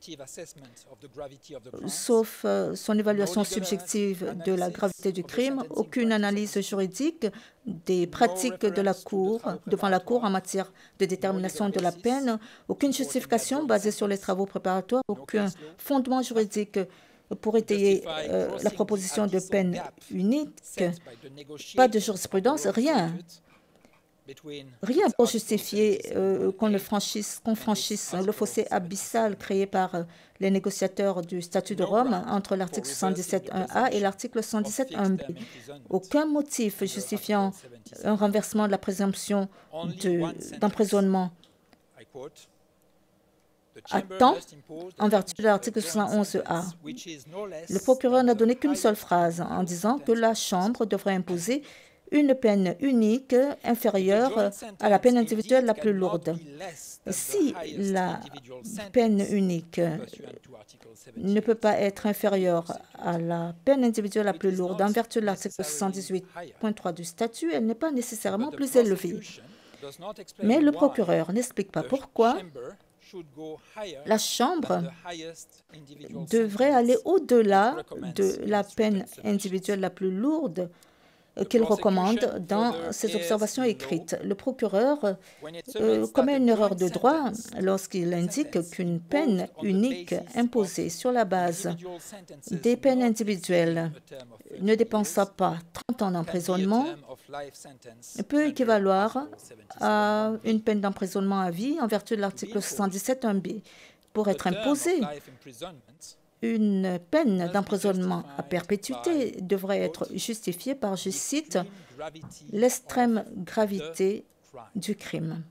Speaker 3: sauf son évaluation subjective de la gravité du crime, aucune analyse juridique des pratiques de la Cour, devant la Cour en matière de détermination de la peine, aucune justification basée sur les travaux préparatoires, aucun fondement juridique pour étayer la proposition de peine unique, pas de jurisprudence, rien. Rien pour justifier qu'on franchisse le fossé abyssal créé par les négociateurs du statut de Rome entre l'article 77.1a et l'article 117.1b. Aucun motif justifiant un renversement de la présomption d'emprisonnement à temps en vertu de l'article 71a. Le procureur n'a donné qu'une seule phrase en disant que la Chambre devrait imposer une peine unique inférieure à la peine individuelle la plus lourde. Si la peine unique ne peut pas être inférieure à la peine individuelle la plus lourde en vertu de l'article 118.3 du statut, elle n'est pas nécessairement plus élevée. Mais le procureur n'explique pas pourquoi la Chambre devrait aller au-delà de la peine individuelle la plus lourde qu'il recommande dans ses observations écrites. Le procureur commet une erreur de droit lorsqu'il indique qu'une peine unique imposée sur la base des peines individuelles ne dépensant pas 30 ans d'emprisonnement peut équivaloir à une peine d'emprisonnement à vie en vertu de l'article 77(1)b. Pour être imposée, une peine d'emprisonnement à perpétuité devrait être justifiée par, je cite, « l'extrême gravité du crime ».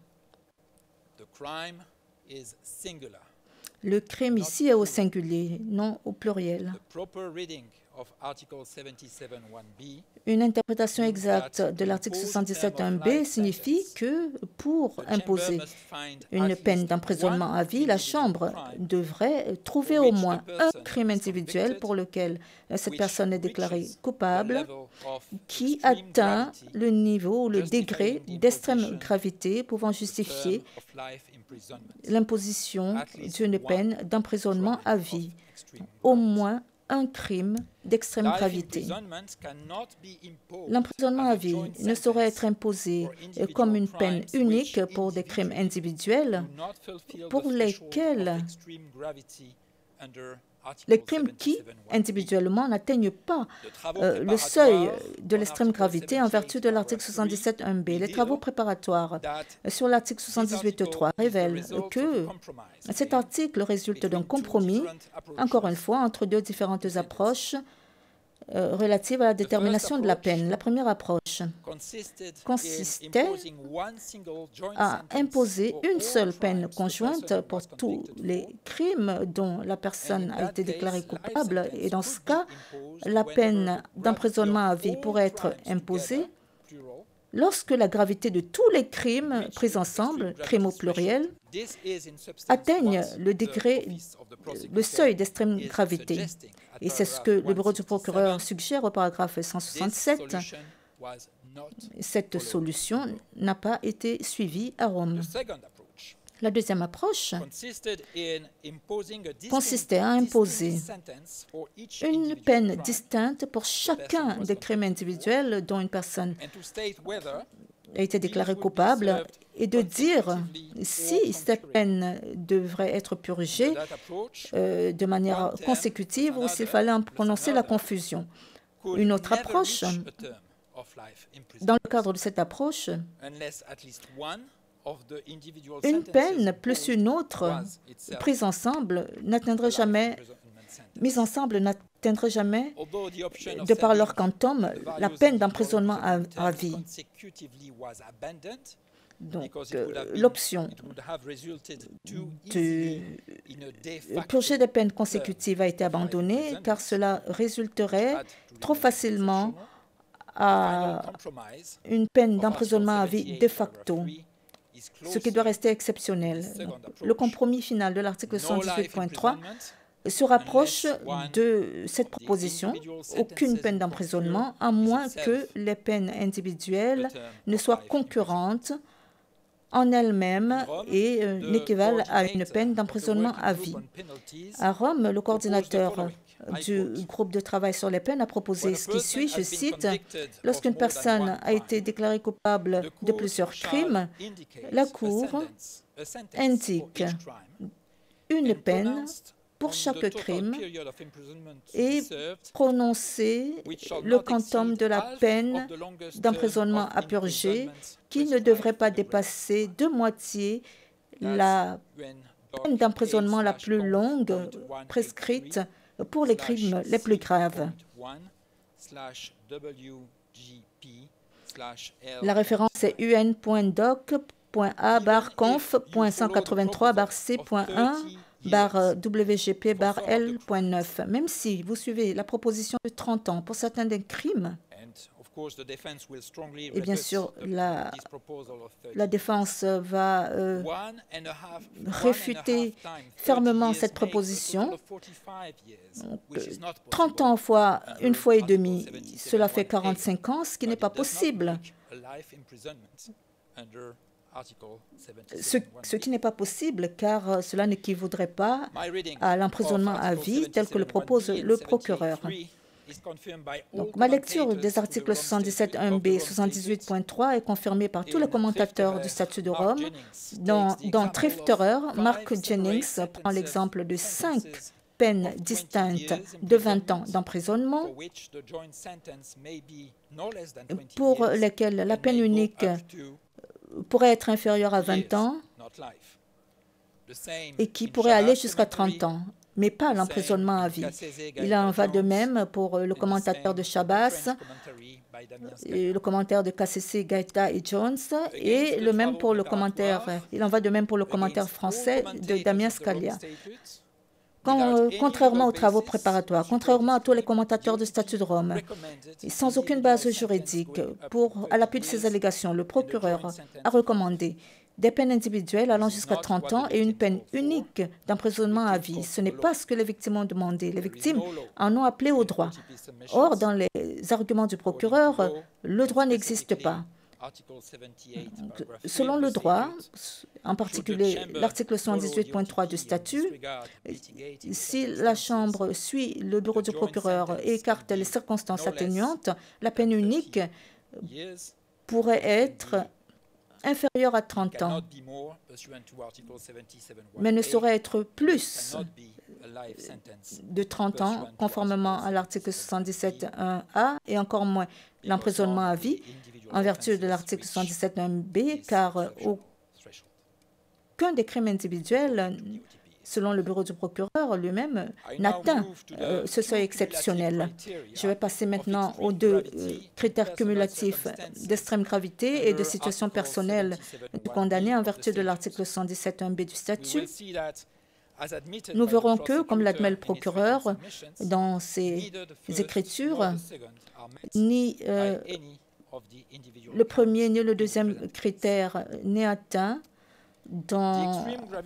Speaker 3: Le crime ici est au singulier, non au pluriel. Une interprétation exacte de l'article 77(1)b signifie que pour imposer une peine d'emprisonnement à vie, la Chambre devrait trouver au moins un crime individuel pour lequel cette personne est déclarée coupable qui atteint le niveau ou le degré d'extrême gravité pouvant justifier l'imposition d'une peine d'emprisonnement à vie. Au moins un crime d'extrême gravité. L'emprisonnement à vie ne saurait être imposé comme une peine unique pour des crimes individuels pour lesquels les crimes qui, individuellement, n'atteignent pas le seuil de l'extrême gravité en vertu de l'article 77(1)b. Les travaux préparatoires sur l'article 78(3) révèlent que cet article résulte d'un compromis, encore une fois, entre deux différentes approches relatives à la détermination de la peine. La première approche consistait à imposer une seule peine conjointe pour tous les crimes dont la personne a été déclarée coupable. Et dans ce cas, la peine d'emprisonnement à vie pourrait être imposée lorsque la gravité de tous les crimes pris ensemble, crimes au pluriel, atteignent le seuil d'extrême gravité. Et c'est ce que le bureau du procureur suggère au paragraphe 167. Cette solution n'a pas été suivie à Rome. La deuxième approche consistait à imposer une peine distincte pour chacun des crimes individuels dont une personne a été déclarée coupable et de dire si cette peine devrait être purgée de manière consécutive ou s'il fallait en prononcer la confusion. Une autre approche, dans le cadre de cette approche, une peine plus une autre prise ensemble n'atteindrait jamais, mise ensemble n'atteindrait jamais, de par leur quantum, la peine d'emprisonnement à vie. Donc, l'option de purger des peines consécutives a été abandonnée car cela résulterait trop facilement à une peine d'emprisonnement à vie de facto, ce qui doit rester exceptionnel. Donc, le compromis final de l'article 118.3 se rapproche de cette proposition, aucune peine d'emprisonnement, à moins que les peines individuelles ne soient concurrentes en elles-mêmes et n'équivalent à une peine d'emprisonnement à vie. À Rome, le coordinateur du groupe de travail sur les peines a proposé ce qui suit, je cite, « Lorsqu'une personne a été déclarée coupable de plusieurs crimes, la Cour indique une peine pour chaque crime et prononcer le quantum de la peine d'emprisonnement à purger qui ne devrait pas dépasser de moitié la peine d'emprisonnement la plus longue prescrite pour les crimes les plus graves. » La référence est un.doc.a/conf.183/c.1/WGP/L.9. Même si vous suivez la proposition de 30 ans pour certains des crimes, et bien sûr, la défense va réfuter fermement cette proposition. 30 ans fois une fois et demi, cela fait 45 ans, ce qui n'est pas possible ce qui n'est pas possible car cela n'équivaudrait pas à l'emprisonnement à vie tel que le propose le procureur. Donc, ma lecture des articles 77.1b et 78.3 est confirmée par tous les commentateurs du statut de Rome. Dans Trifterer, Mark Jennings prend l'exemple de 5 peines distinctes de 20 ans d'emprisonnement pour lesquelles la peine unique pourrait être inférieure à 20 ans et qui pourrait aller jusqu'à 30 ans, mais pas l'emprisonnement à vie. Il en va de même pour le commentateur de Chabas, et le commentaire de KCC, Gaeta et Jones, et le même pour le commentaire, il en va de même pour le commentaire français de Damien Scalia. Contrairement aux travaux préparatoires, contrairement à tous les commentateurs du statut de Rome, et sans aucune base juridique, à l'appui de ces allégations, le procureur a recommandé des peines individuelles allant jusqu'à 30 ans et une peine unique d'emprisonnement à vie. Ce n'est pas ce que les victimes ont demandé. Les victimes en ont appelé au droit. Or, dans les arguments du procureur, le droit n'existe pas. Selon le droit, en particulier l'article 78.3 du statut, si la Chambre suit le bureau du procureur et écarte les circonstances atténuantes, la peine unique pourrait être inférieure à 30 ans, mais ne saurait être plus de 30 ans, conformément à l'article 77.1a, et encore moins l'emprisonnement à vie, en vertu de l'article 77.1b, car aucun des crimes individuels, selon le bureau du procureur lui-même, n'atteint ce seuil exceptionnel. Je vais passer maintenant aux 2 critères cumulatifs d'extrême gravité et de situation personnelle du condamné en vertu de l'article 117.1b du statut. Nous verrons que, comme l'admet le procureur dans ses écritures, ni le premier ni le deuxième critère n'est atteint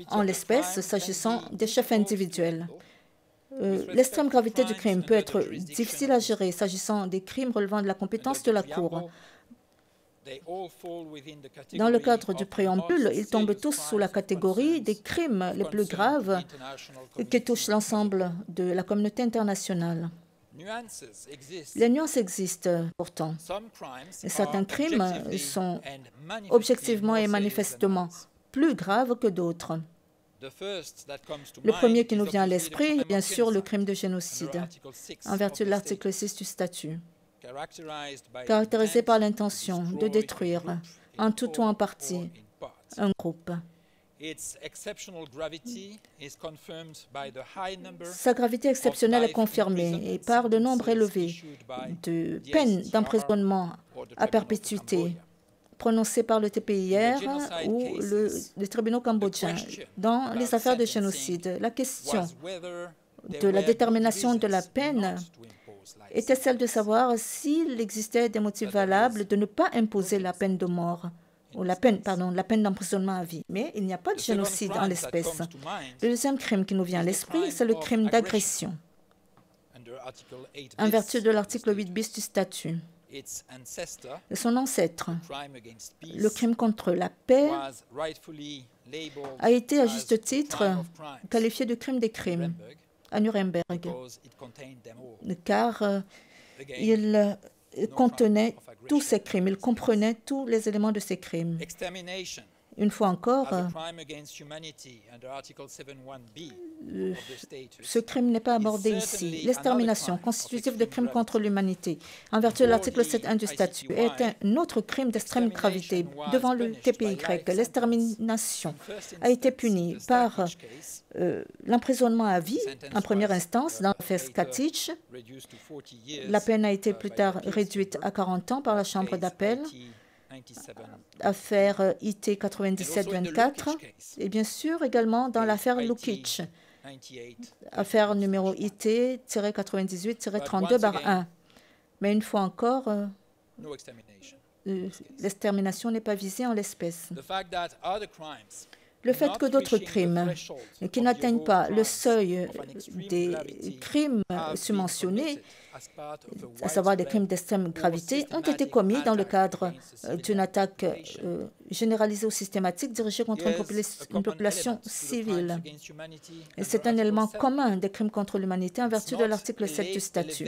Speaker 3: en l'espèce, s'agissant des chefs individuels. L'extrême gravité du crime peut être difficile à gérer s'agissant des crimes relevant de la compétence de la Cour. Dans le cadre du préambule, ils tombent tous sous la catégorie des crimes les plus graves qui touchent l'ensemble de la communauté internationale. Les nuances existent pourtant. Certains crimes sont objectivement et manifestement plus grave que d'autres. Le premier qui nous vient à l'esprit est bien sûr le crime de génocide, en vertu de l'article 6 du statut, caractérisé par l'intention de détruire, en tout ou en partie, un groupe. Sa gravité exceptionnelle est confirmée et par le nombre élevé de peines d'emprisonnement à perpétuité prononcées par le TPIR ou les tribunaux cambodgiens dans les affaires de génocide. La question de la détermination de la peine était celle de savoir s'il existait des motifs valables de ne pas imposer la peine de mort, ou la peine d'emprisonnement à vie. Mais il n'y a pas de génocide en l'espèce. Le deuxième crime qui nous vient à l'esprit, c'est le crime d'agression, en vertu de l'article 8 bis du statut. Son ancêtre, le crime contre la paix, a été à juste titre qualifié de crime des crimes à Nuremberg, car il contenait tous ces crimes, il comprenait tous les éléments de ces crimes. Une fois encore, ce crime n'est pas abordé ici. L'extermination, constitutive de crimes contre l'humanité, en vertu de l'article 7.1 du statut, est un autre crime d'extrême gravité. Devant le TPY, l'extermination a été punie par l'emprisonnement à vie, en première instance, dans l'affaire Skatic. La peine a été plus tard réduite à 40 ans par la Chambre d'appel. Affaire IT 97-24, et bien sûr également dans l'affaire Lukic, affaire numéro IT-98-32/1. Mais une fois encore, l'extermination n'est pas visée en l'espèce. Le fait que d'autres crimes qui n'atteignent pas le seuil des crimes subventionnés, à savoir des crimes d'extrême gravité, ont été commis dans le cadre d'une attaque généralisée ou systématique dirigée contre une population civile. C'est un élément commun des crimes contre l'humanité en vertu de l'article 7 du statut.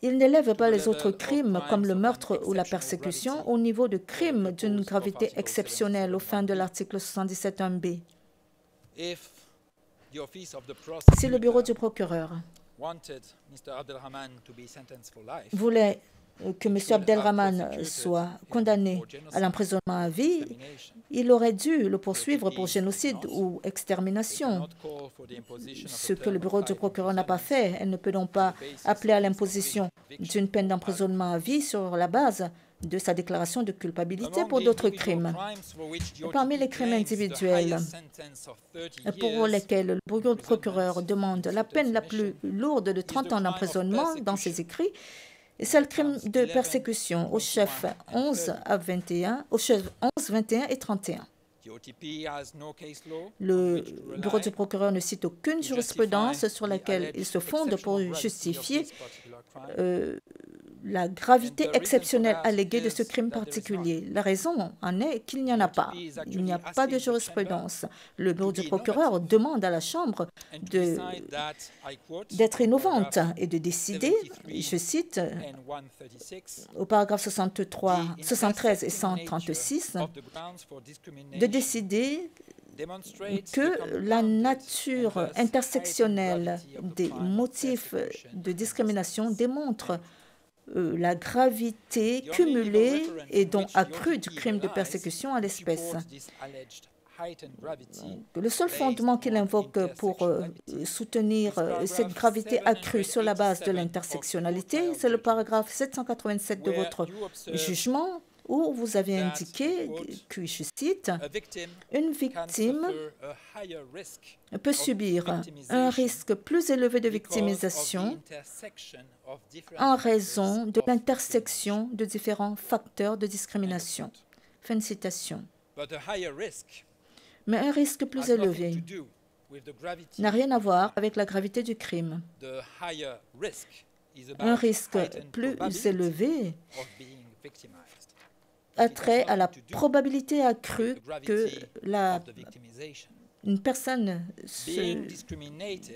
Speaker 3: Il n'élève pas les autres crimes, comme le meurtre ou la persécution, au niveau de crimes d'une gravité exceptionnelle aux fins de l'article 77.1b. Si le bureau du procureur voulait que M. Abdelrahman soit condamné à l'emprisonnement à vie, il aurait dû le poursuivre pour génocide ou extermination, ce que le bureau du procureur n'a pas fait. Elle ne peut donc pas appeler à l'imposition d'une peine d'emprisonnement à vie sur la base de sa déclaration de culpabilité pour d'autres crimes. Parmi les crimes individuels pour lesquels le bureau du procureur demande la peine la plus lourde de 30 ans d'emprisonnement dans ses écrits, c'est le crime de persécution au chef 11 à 21, au chef 11, 21 et 31. Le bureau du procureur ne cite aucune jurisprudence sur laquelle il se fonde pour justifier la gravité exceptionnelle alléguée de ce crime particulier. La raison en est qu'il n'y en a pas. Il n'y a pas de jurisprudence. Le bureau du procureur demande à la Chambre d'être innovante et de décider, je cite, au paragraphe 73 et 136, de décider que la nature intersectionnelle des motifs de discrimination démontre la gravité cumulée et donc accrue du crime de persécution à l'espèce. Le seul fondement qu'il invoque pour soutenir cette gravité accrue sur la base de l'intersectionnalité, c'est le paragraphe 787 de votre jugement, où vous avez indiqué que, je cite, « Une victime peut subir un risque plus élevé de victimisation en raison de l'intersection de différents facteurs de discrimination. » Fin de citation. Mais un risque plus élevé n'a rien à voir avec la gravité du crime. Un risque plus élevé a trait à la probabilité accrue que une personne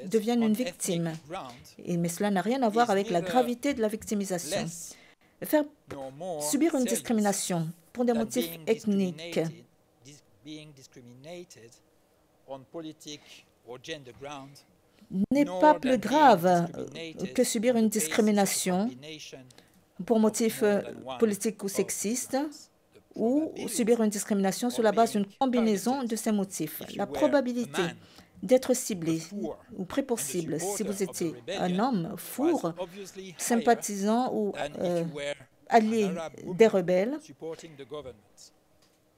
Speaker 3: devienne une victime. Mais cela n'a rien à voir avec la gravité de la victimisation. Faire subir une discrimination pour des motifs ethniques n'est pas plus grave que subir une discrimination pour motifs politiques ou sexistes, ou subir une discrimination sur la base d'une combinaison de ces motifs. La probabilité d'être ciblé ou pris pour cible si vous étiez un homme fourre, sympathisant ou allié des rebelles.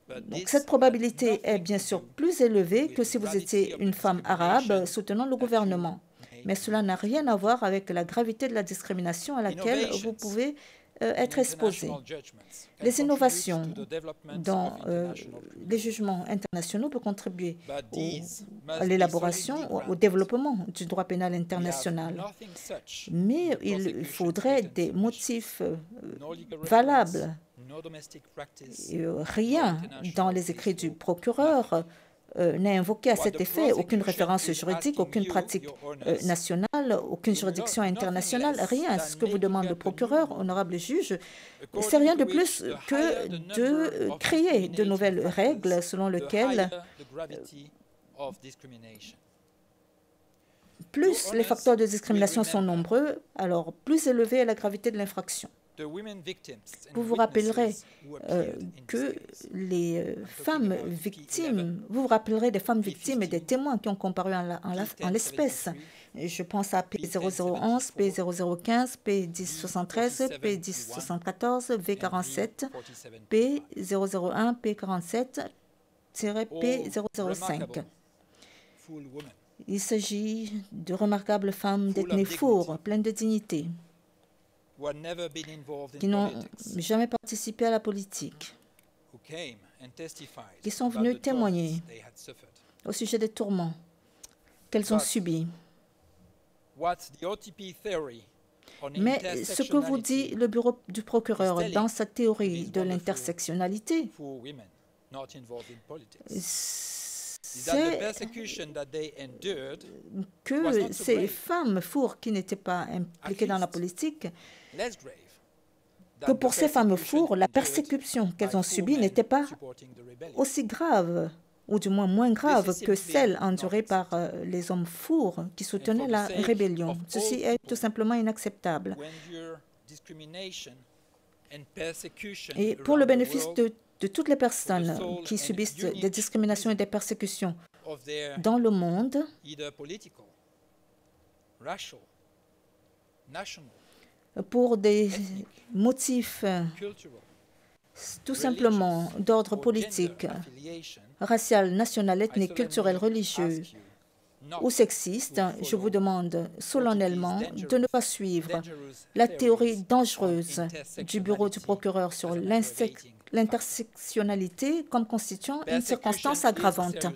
Speaker 3: Donc, cette probabilité est bien sûr plus élevée que si vous étiez une femme arabe soutenant le gouvernement. Mais cela n'a rien à voir avec la gravité de la discrimination à laquelle vous pouvez être exposé. Les innovations dans les jugements internationaux peuvent contribuer à l'élaboration, au développement du droit pénal international. Mais il faudrait des motifs valables. Rien dans les écrits du procureur n'a invoqué à cet effet aucune référence juridique, aucune pratique nationale, aucune juridiction internationale, rien. Ce que vous demande le procureur, honorable juge, c'est rien de plus que de créer de nouvelles règles selon lesquelles plus les facteurs de discrimination sont nombreux, alors plus élevée est la gravité de l'infraction. Vous vous rappellerez que les femmes victimes, vous vous rappellerez des femmes victimes et des témoins qui ont comparu en l'espèce. Je pense à P0011, P0015, P1073, P1074, V47, P001, P47-P005. Il s'agit de remarquables femmes d'ethnie fourre, pleines de dignité, qui n'ont jamais participé à la politique, qui sont venus témoigner au sujet des tourments qu'elles ont subis. Mais ce que vous dit le bureau du procureur dans sa théorie de l'intersectionnalité, c'est que ces femmes fourres qui n'étaient pas impliquées dans la politique, que pour ces femmes fourres, la persécution qu'elles ont subie n'était pas aussi grave, ou du moins moins grave que celle endurée par les hommes fourres qui soutenaient la rébellion. Ceci est tout simplement inacceptable. Et pour le bénéfice de toutes les personnes qui subissent des discriminations et des persécutions dans le monde, pour des motifs tout simplement d'ordre politique, racial, national, ethnique, culturel, religieux ou sexiste, je vous demande solennellement de ne pas suivre la théorie dangereuse du bureau du procureur sur l'intersectionnalité comme constituant une circonstance aggravante.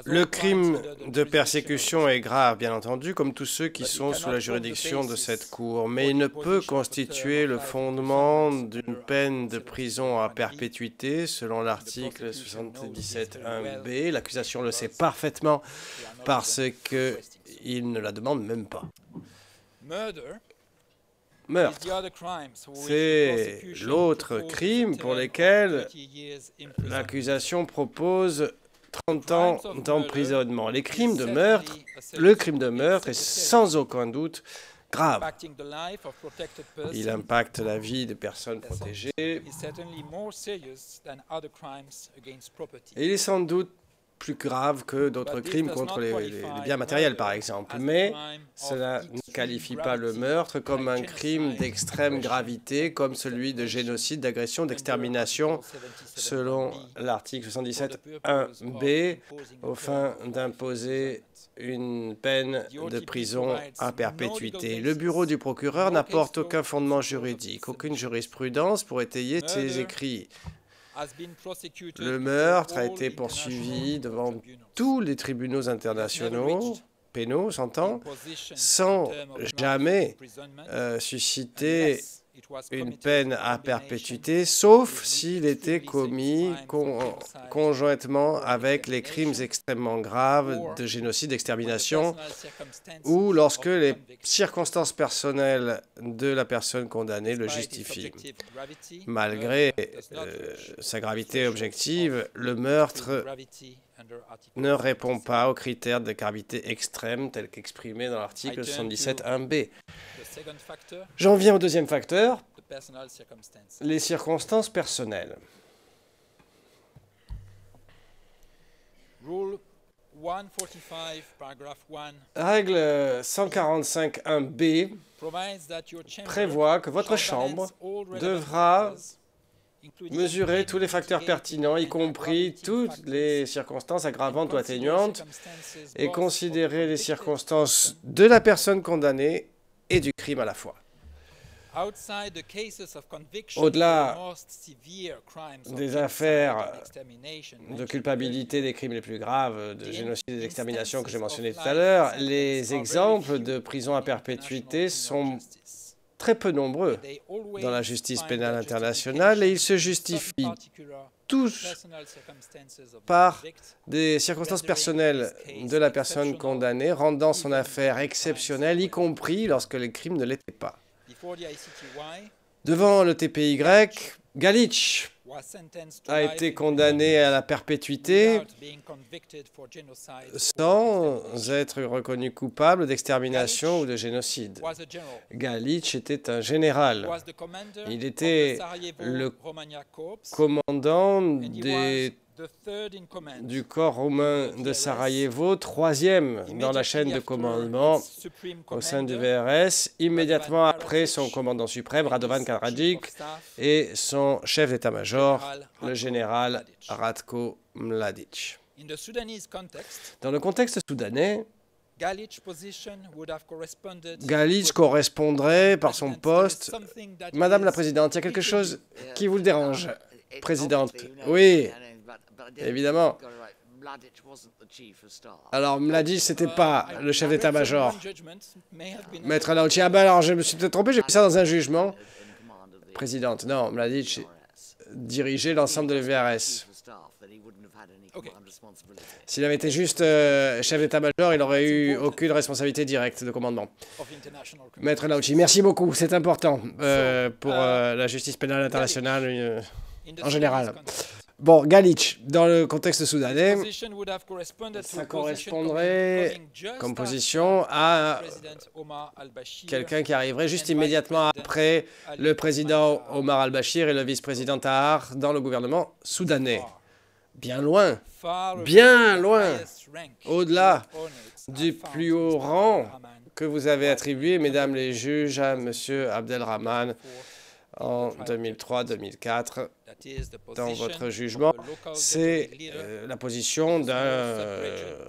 Speaker 2: Le crime de persécution est grave, bien entendu, comme tous ceux qui sont sous la juridiction de cette Cour, mais il ne peut constituer le fondement d'une peine de prison à perpétuité, selon l'article 77.1b. L'accusation le sait parfaitement parce qu'il ne la demande même pas. Meurtre, c'est l'autre crime pour lequel l'accusation propose 30 ans d'emprisonnement. Le crime de meurtre est sans aucun doute grave. Il impacte la vie de personnes protégées. Et il est sans doute plus grave que d'autres crimes contre les biens matériels, par exemple. Mais cela ne qualifie pas le meurtre comme un crime d'extrême gravité, comme celui de génocide, d'agression, d'extermination, selon l'article 77.1b, aux fins d'imposer une peine de prison à perpétuité. Le bureau du procureur n'apporte aucun fondement juridique, aucune jurisprudence pour étayer ses écrits. Le meurtre a été poursuivi devant tous les tribunaux internationaux, pénaux, s'entend, sans jamais susciter une peine à perpétuité, sauf s'il était commis conjointement avec les crimes extrêmement graves de génocide, d'extermination, ou lorsque les circonstances personnelles de la personne condamnée le justifient. Malgré sa gravité objective, le meurtre ne répond pas aux critères de gravité extrême tels qu'exprimés dans l'article 77.1b. J'en viens au deuxième facteur, les circonstances personnelles. Règle 145.1b prévoit que votre chambre devra mesurer tous les facteurs pertinents, y compris toutes les circonstances aggravantes ou atténuantes, et considérer les circonstances de la personne condamnée et du crime à la fois. Au-delà des affaires de culpabilité des crimes les plus graves, de génocide et d'extermination que j'ai mentionné tout à l'heure, les exemples de prison à perpétuité sont très peu nombreux dans la justice pénale internationale et ils se justifient tous par des circonstances personnelles de la personne condamnée, rendant son affaire exceptionnelle, y compris lorsque les crimes ne l'étaient pas. Devant le TPY, Galitch a été condamné à la perpétuité sans être reconnu coupable d'extermination ou de génocide. Galitch était un général. Il était le commandant du corps roumain de Sarajevo, troisième dans la chaîne de commandement au sein du VRS, immédiatement après son commandant suprême, Radovan Karadzic, et son chef d'état-major, le général Ratko Mladic. Dans le contexte soudanais, Galitch correspondrait par son poste. Madame la Présidente, il y a quelque chose qui vous le dérange, Présidente. Oui, évidemment. Alors, Mladic, c'était pas le chef d'état-major. Maître Lauchi, ah ben alors, je me suis peut-être trompé, j'ai mis ça dans un jugement. Présidente, non, Mladic dirigeait l'ensemble de l'EVRS. S'il avait été juste chef d'état-major, il n'aurait eu aucune responsabilité directe de commandement. Maître Lauchi, merci beaucoup, c'est important pour la justice pénale internationale en général. Bon, Galitch, dans le contexte soudanais, ça correspondrait comme position à quelqu'un qui arriverait juste immédiatement après le président Omar al-Bashir et le vice-président Tahar dans le gouvernement soudanais. Bien loin, au-delà du plus haut rang que vous avez attribué, mesdames les juges, à M. Abdelrahman en 2003-2004. Dans votre jugement, c'est la position d'un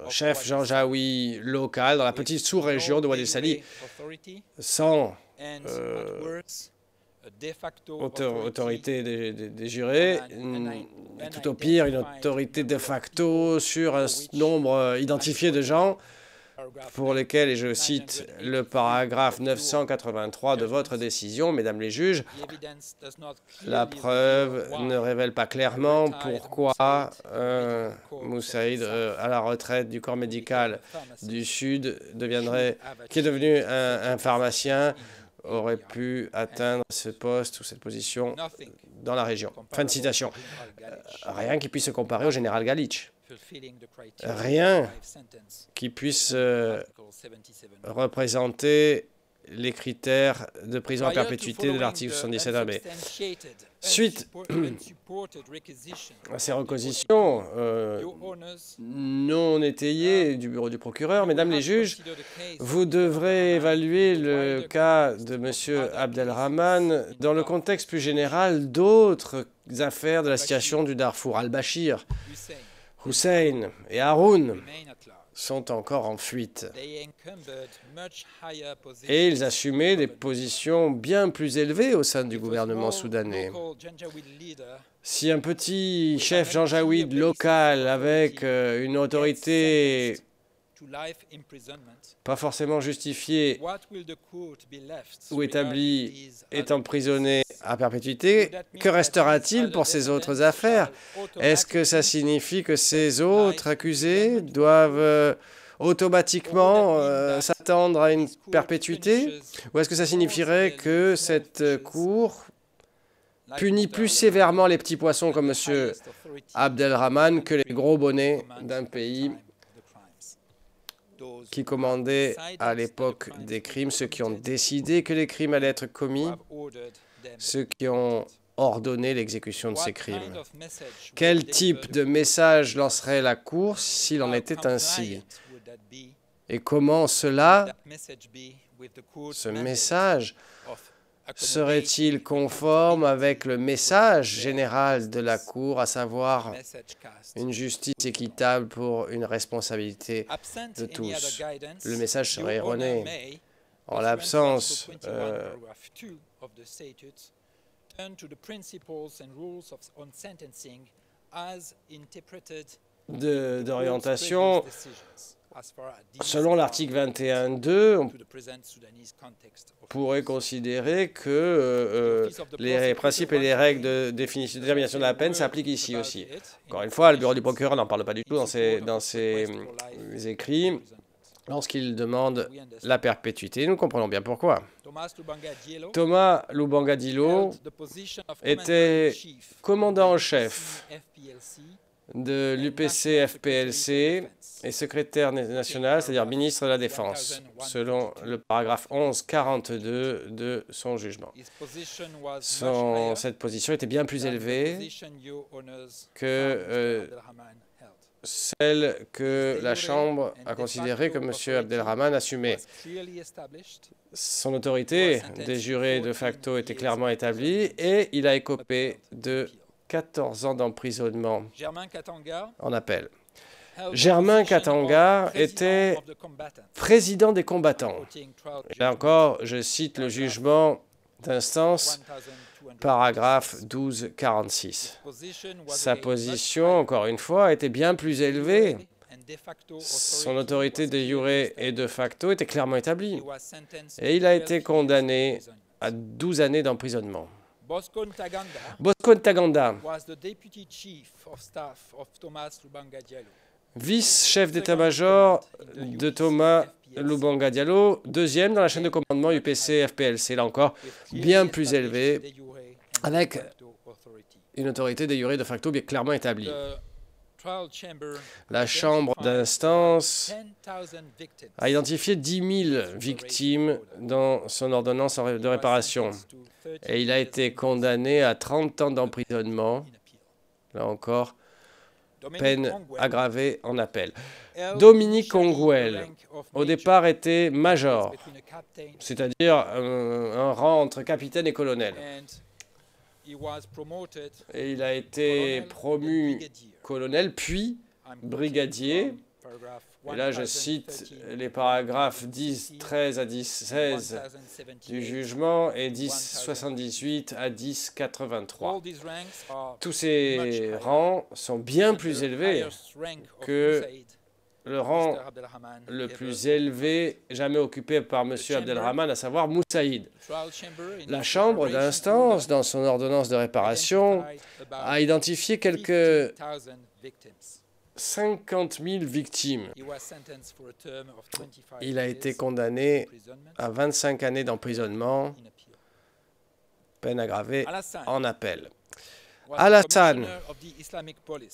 Speaker 2: chef janjaoui local dans la petite sous-région de Wadi el-Sali, sans autorité des jurés, tout au pire une autorité de facto sur un nombre identifié de gens pour lesquels, et je cite le paragraphe 983 de votre décision, mesdames les juges, la preuve ne révèle pas clairement pourquoi Moussaïd, à la retraite du corps médical du Sud, qui est devenu un pharmacien, aurait pu atteindre ce poste ou cette position dans la région. Fin de citation. Rien qui puisse se comparer au général Galitch. Rien qui puisse représenter les critères de prison à perpétuité de l'article 77A. Suite à ces requisitions non étayées du bureau du procureur, mesdames les juges, vous devrez évaluer le cas de M. Abdelrahman dans le contexte plus général d'autres affaires de la situation du Darfour. Al-Bashir, Hussein et Haroun sont encore en fuite. Et ils assumaient des positions bien plus élevées au sein du gouvernement soudanais. Si un petit chef janjaouide local avec une autorité pas forcément justifiée ou établie est emprisonné à perpétuité, que restera-t-il pour ces autres affaires? Est-ce que ça signifie que ces autres accusés doivent automatiquement s'attendre à une perpétuité? Ou est-ce que ça signifierait que cette cour punit plus sévèrement les petits poissons comme M. Abdelrahman que les gros bonnets d'un pays qui commandaient à l'époque des crimes, ceux qui ont décidé que les crimes allaient être commis, ceux qui ont ordonné l'exécution de ces crimes? Quel type de message lancerait la Cour s'il en était ainsi? Et comment ce message serait-il conforme avec le message général de la Cour, à savoir une justice équitable pour une responsabilité de tous? Le message serait erroné. En l'absence d'orientation, selon l'article 21.2, on pourrait considérer que les principes et les règles de détermination de la peine s'appliquent ici aussi. Encore une fois, le bureau du procureur n'en parle pas du tout dans ses écrits lorsqu'il demande la perpétuité. Nous comprenons bien pourquoi. Thomas Lubanga Diallo était commandant en chef de l'UPC-FPLC et secrétaire national, c'est-à-dire ministre de la Défense, selon le paragraphe 1142 de son jugement. Cette position était bien plus élevée que celle que la Chambre a considérée que M. Abdelrahman assumait. Son autorité des jurés de facto était clairement établie et il a écopé de 14 ans d'emprisonnement en appel. Germain Katanga était président des combattants. Et là encore, je cite le jugement d'instance, paragraphe 1246. Sa position, encore une fois, était bien plus élevée. Son autorité de jure et de facto était clairement établie. Et il a été condamné à 12 années d'emprisonnement. Bosco Ntaganda, vice-chef d'état-major de Thomas Lubanga Diallo, deuxième dans la chaîne de commandement UPC-FPLC, là encore, bien plus élevé, avec une autorité de jure de facto bien clairement établie. La chambre d'instance a identifié 10 000 victimes dans son ordonnance de réparation et il a été condamné à 30 ans d'emprisonnement, là encore, peine aggravée en appel. Dominique Ongwell, au départ, était major, c'est-à-dire un rang entre capitaine et colonel. Et il a été promu colonel, puis brigadier. Et là, je cite les paragraphes 10, 13 à 10, 16 du jugement et 10, 78 à 10, 83. Tous ces rangs sont bien plus élevés que le rang le plus élevé jamais occupé par M. Abdelrahman, à savoir Moussaïd. La chambre d'instance, dans son ordonnance de réparation, a identifié quelques 50 000 victimes. Il a été condamné à 25 années d'emprisonnement, peine aggravée en appel. Alassane,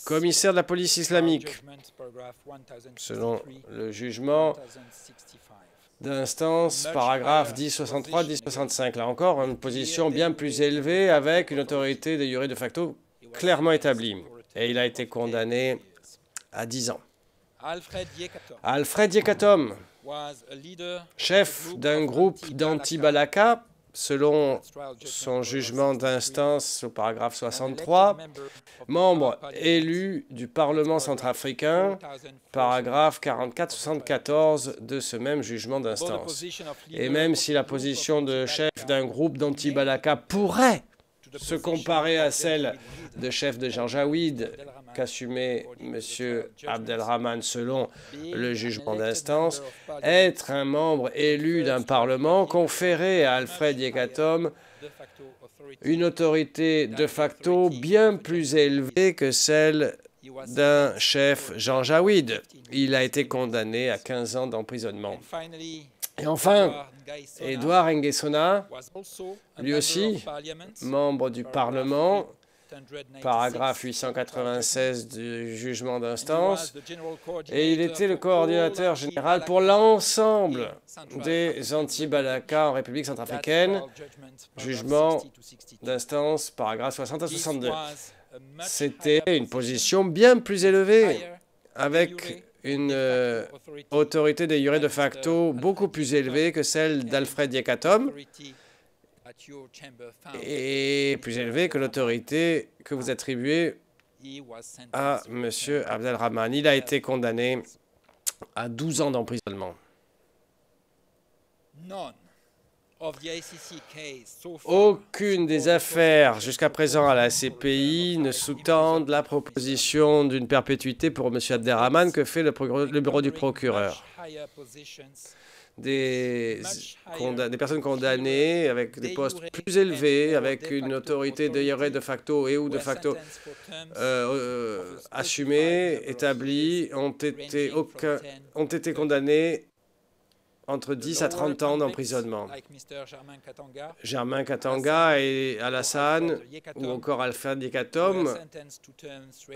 Speaker 2: commissaire de la police islamique, selon le jugement d'instance, paragraphe 1063, 1065. Là encore, une position bien plus élevée avec une autorité de jure de facto clairement établie. Et il a été condamné à 10 ans. Alfred Yekatom, chef d'un groupe d'anti-Balaka, selon son jugement d'instance au paragraphe 63, membre élu du Parlement centrafricain, paragraphe 44-74 de ce même jugement d'instance. Et même si la position de chef d'un groupe d'anti-Balaka pourrait se comparer à celle de chef de Janjaweed qu'assumait M. Abdelrahman selon le jugement d'instance, être un membre élu d'un parlement conférait à Alfred Yekatom une autorité de facto bien plus élevée que celle d'un chef Janjaweed. Il a été condamné à 15 ans d'emprisonnement. Et enfin, Edouard Nguessona, lui aussi, membre du Parlement, paragraphe 896 du jugement d'instance, et il était le coordinateur général pour l'ensemble des anti-Balaka en République centrafricaine, jugement d'instance, paragraphe 60 à 62. C'était une position bien plus élevée, avec une autorité de jure de facto beaucoup plus élevée que celle d'Alfred Yekatom, et plus élevée que l'autorité que vous attribuez à M. Abdelrahman. Il a été condamné à 12 ans d'emprisonnement. Aucune des affaires jusqu'à présent à la CPI ne sous-tendent la proposition d'une perpétuité pour M. Abdelrahman que fait le bureau du procureur. Des personnes condamnées avec des postes plus élevés, avec une autorité de jure de facto et ou de facto assumée, établie, ont été condamnées entre 10 à 30 ans d'emprisonnement. Germain Katanga et Alassane, ou encore Alfred Yekatom,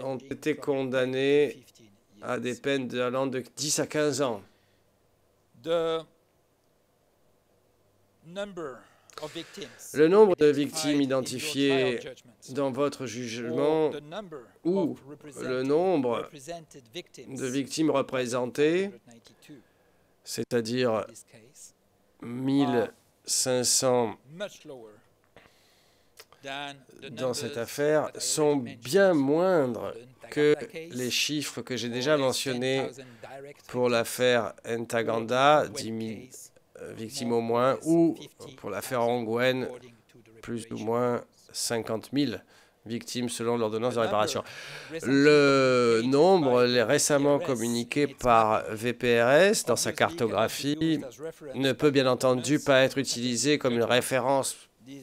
Speaker 2: ont été condamnés à des peines allant de 10 à 15 ans. Le nombre de victimes identifiées dans votre jugement ou le nombre de victimes représentées, c'est-à-dire 1500 dans cette affaire sont bien moindres que les chiffres que j'ai déjà mentionnés pour l'affaire Ntaganda, 10 000 victimes au moins, ou pour l'affaire Ongwen, plus ou moins 50 000 victimes selon l'ordonnance de réparation. Le nombre récemment communiqué par VPRS dans sa cartographie ne peut bien entendu pas être utilisé comme une référence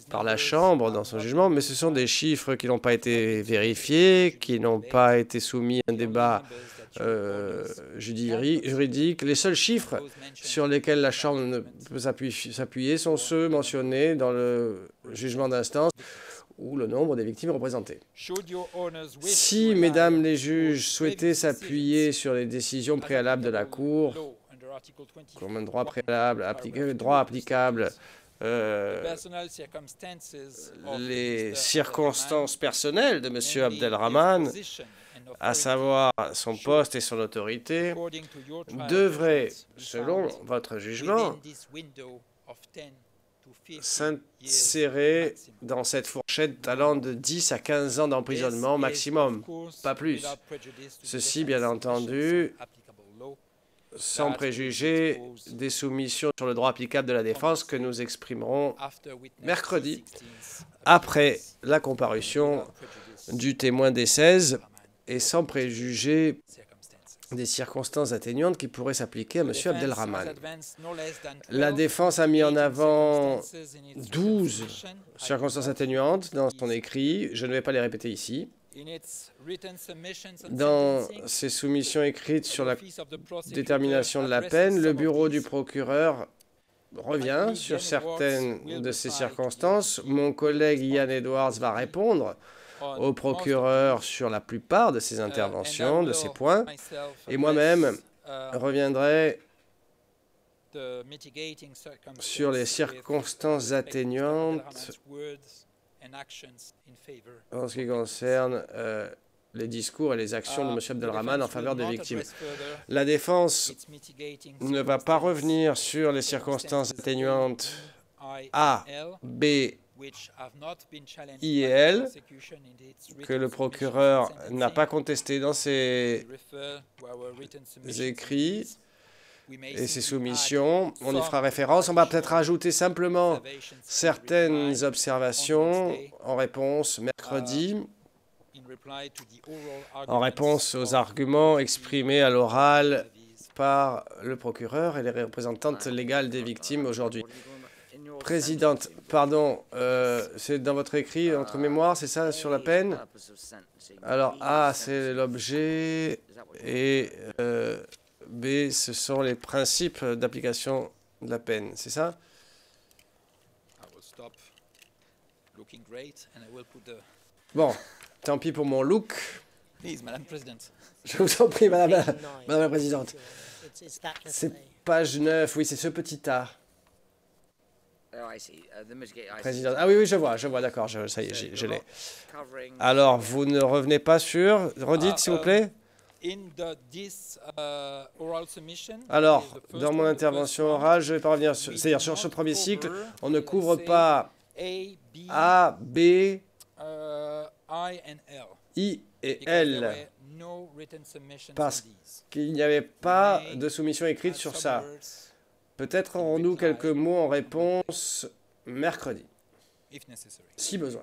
Speaker 2: par la Chambre dans son jugement, mais ce sont des chiffres qui n'ont pas été vérifiés, qui n'ont pas été soumis à un débat juridique. Les seuls chiffres sur lesquels la Chambre ne peut s'appuyer sont ceux mentionnés dans le jugement d'instance ou le nombre des victimes représentées. Si, mesdames les juges, souhaitaient s'appuyer sur les décisions préalables de la Cour, comme un droit préalable, droit applicable, les circonstances personnelles de M. Abdelrahman, à savoir son poste et son autorité, devraient, selon votre jugement, s'insérer dans cette fourchette allant de 10 à 15 ans d'emprisonnement maximum, pas plus. Ceci, bien entendu, sans préjuger des soumissions sur le droit applicable de la défense que nous exprimerons mercredi, après la comparution du témoin des 16, et sans préjuger des circonstances atténuantes qui pourraient s'appliquer à M. Abdelrahman. La défense a mis en avant 12 circonstances atténuantes dans son écrit. Je ne vais pas les répéter ici. Dans ses soumissions écrites sur la détermination de la peine, le bureau du procureur revient sur certaines de ces circonstances. Mon collègue Ian Edwards va répondre au procureur sur la plupart de ces interventions, de ces points, et moi-même reviendrai sur les circonstances atténuantes en ce qui concerne les discours et les actions de M. Abdelrahman en faveur des victimes. La défense ne va pas revenir sur les circonstances atténuantes A, B, I et L, que le procureur n'a pas contesté dans ses écrits et ses soumissions. On y fera référence. On va peut-être rajouter simplement certaines observations en réponse mercredi, en réponse aux arguments exprimés à l'oral par le procureur et les représentantes légales des victimes aujourd'hui. Présidente, pardon, c'est dans votre écrit, entre mémoire, c'est ça, sur la peine? Alors, A, c'est l'objet, et B, ce sont les principes d'application de la peine, c'est ça? Bon, tant pis pour mon look. Je vous en prie, Madame la Présidente. C'est page 9, oui, c'est ce petit A. Président. Ah oui, oui, je vois, d'accord, ça y est, je l'ai. Alors, vous ne revenez pas sur... Redites, s'il vous plaît. Alors, dans mon intervention orale, je ne vais pas revenir sur... C'est-à-dire, sur ce premier cycle, on ne couvre pas A, B, I et L, parce qu'il n'y avait pas de soumission écrite sur ça. Peut-être aurons-nous quelques mots en réponse mercredi, si besoin.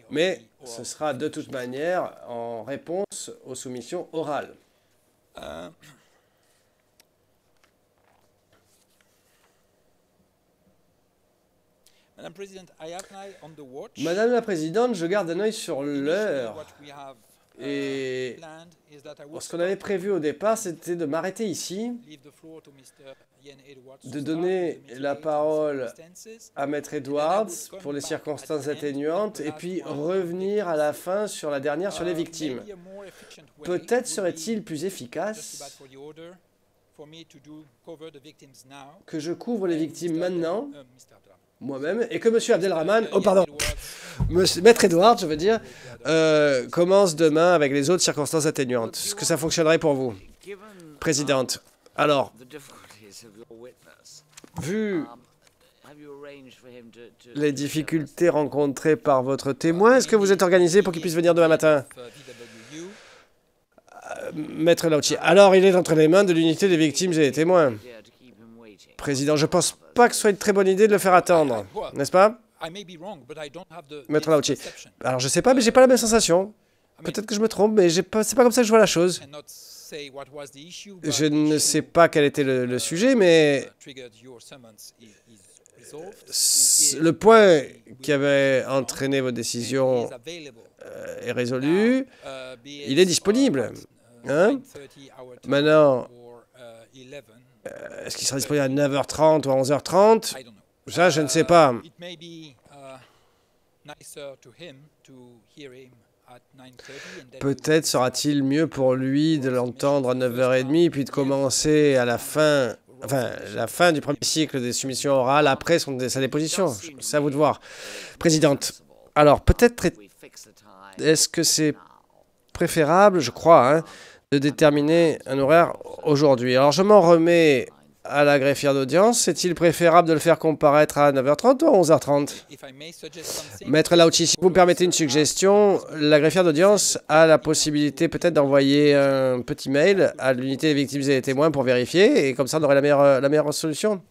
Speaker 2: Mais ce sera de toute manière en réponse aux soumissions orales. Madame la Présidente, je garde un œil sur l'heure. Et ce qu'on avait prévu au départ, c'était de m'arrêter ici, de donner la parole à Maître Edwards pour les circonstances atténuantes, et puis revenir à la fin sur la dernière, sur les victimes. Peut-être serait-il plus efficace que je couvre les victimes maintenant, moi-même, et que M. Abdelrahman, Maître Edwards, je veux dire, commence demain avec les autres circonstances atténuantes. Est-ce que ça fonctionnerait pour vous? Présidente, alors, vu les difficultés rencontrées par votre témoin, est-ce que vous êtes organisé pour qu'il puisse venir demain matin? Maître Lauchi. Alors, il est entre les mains de l'unité des victimes et des témoins. Président, je pense pas que ce soit une très bonne idée de le faire attendre, n'est-ce pas? Maître Lauchi. Alors, je sais pas, mais j'ai pas la même sensation. Peut-être que je me trompe, mais c'est pas comme ça que je vois la chose. Je ne sais pas quel était le sujet, mais le point qui avait entraîné votre décision est résolu. Il est disponible. Hein? Maintenant, est-ce qu'il sera disponible à 9h30 ou à 11h30? Ça, je ne sais pas. Peut-être sera-t-il mieux pour lui de l'entendre à 9h30 puis de commencer à la fin, la fin du premier cycle des soumissions orales après sa déposition. C'est à vous de voir. Présidente, alors peut-être est-ce que c'est préférable, je crois, hein, de déterminer un horaire aujourd'hui. Alors je m'en remets à la greffière d'audience. Est-il préférable de le faire comparaître à 9h30 ou à 11h30? Maître Lauchi, si vous me permettez une suggestion, la greffière d'audience a la possibilité peut-être d'envoyer un petit mail à l'unité des victimes et des témoins pour vérifier, et comme ça on aurait la meilleure solution.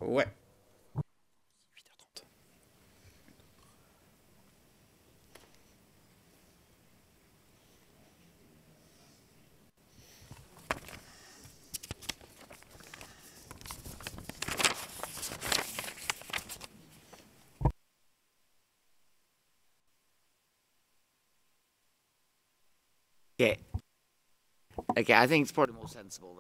Speaker 2: Ouais.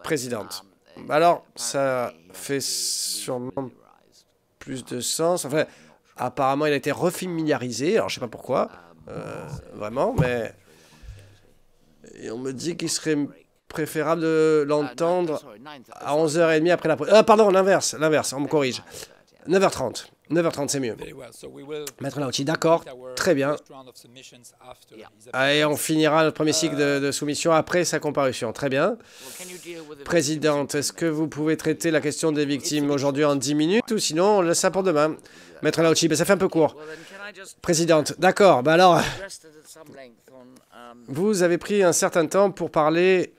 Speaker 2: Présidente. Alors, ça fait sûrement plus de sens. Enfin, apparemment, il a été refamiliarisé. Alors, je sais pas pourquoi, vraiment, mais et on me dit qu'il serait préférable de l'entendre à 11h30 après la pause. Pardon, l'inverse, on me corrige. 9h30. 9h30, c'est mieux. Maître Lauchi, d'accord, très bien. Et on finira notre premier cycle de soumission après sa comparution. Très bien. Présidente, est-ce que vous pouvez traiter la question des victimes aujourd'hui en 10 minutes ou sinon on laisse ça pour demain? Maître Lauchi, ça fait un peu court. Présidente, d'accord, alors, vous avez pris un certain temps pour parler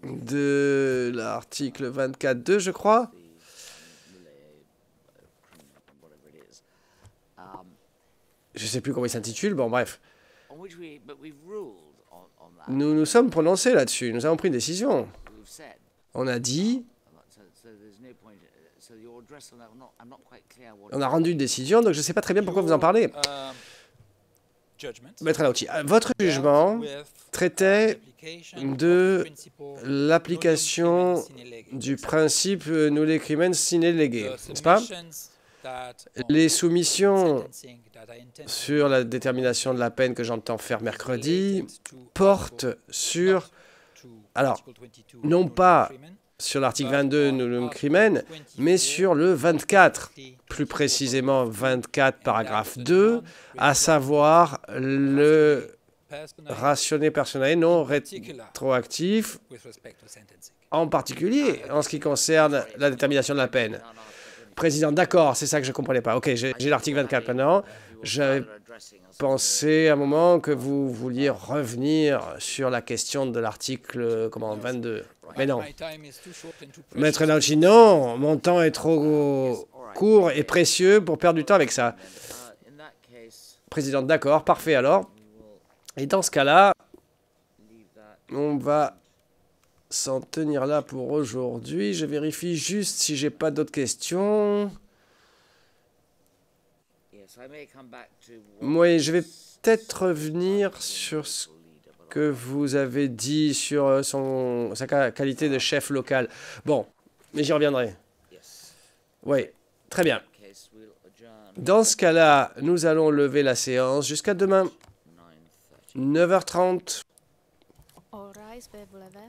Speaker 2: de l'article 24.2, je crois. Je ne sais plus comment il s'intitule, bon bref. Nous nous sommes prononcés là-dessus, nous avons pris une décision. On a dit... On a rendu une décision, donc je ne sais pas très bien pourquoi vous en parlez. Maître Lauchi, votre jugement traitait de l'application du principe nulle crimen sine lege, n'est-ce pas? Les soumissions sur la détermination de la peine que j'entends faire mercredi portent sur, alors, non pas sur l'article 22 nullum crimen, mais sur le 24, plus précisément 24 paragraphe 2, à savoir le rationné personnel non rétroactif, en particulier en ce qui concerne la détermination de la peine. Président, d'accord, c'est ça que je ne comprenais pas. Ok, j'ai l'article 24 maintenant. J'avais pensé à un moment que vous vouliez revenir sur la question de l'article 22. Mais non. Maître Lauchi, non, mon temps est trop court et précieux pour perdre du temps avec ça. Président, d'accord, parfait alors. Et dans ce cas-là, on va s'en tenir là pour aujourd'hui. Je vérifie juste si j'ai pas d'autres questions. Oui, je vais peut-être revenir sur ce que vous avez dit sur sa qualité de chef local. Bon, mais j'y reviendrai. Oui, très bien. Dans ce cas-là, nous allons lever la séance jusqu'à demain, 9h30.
Speaker 1: All rise, veuillez vous lever.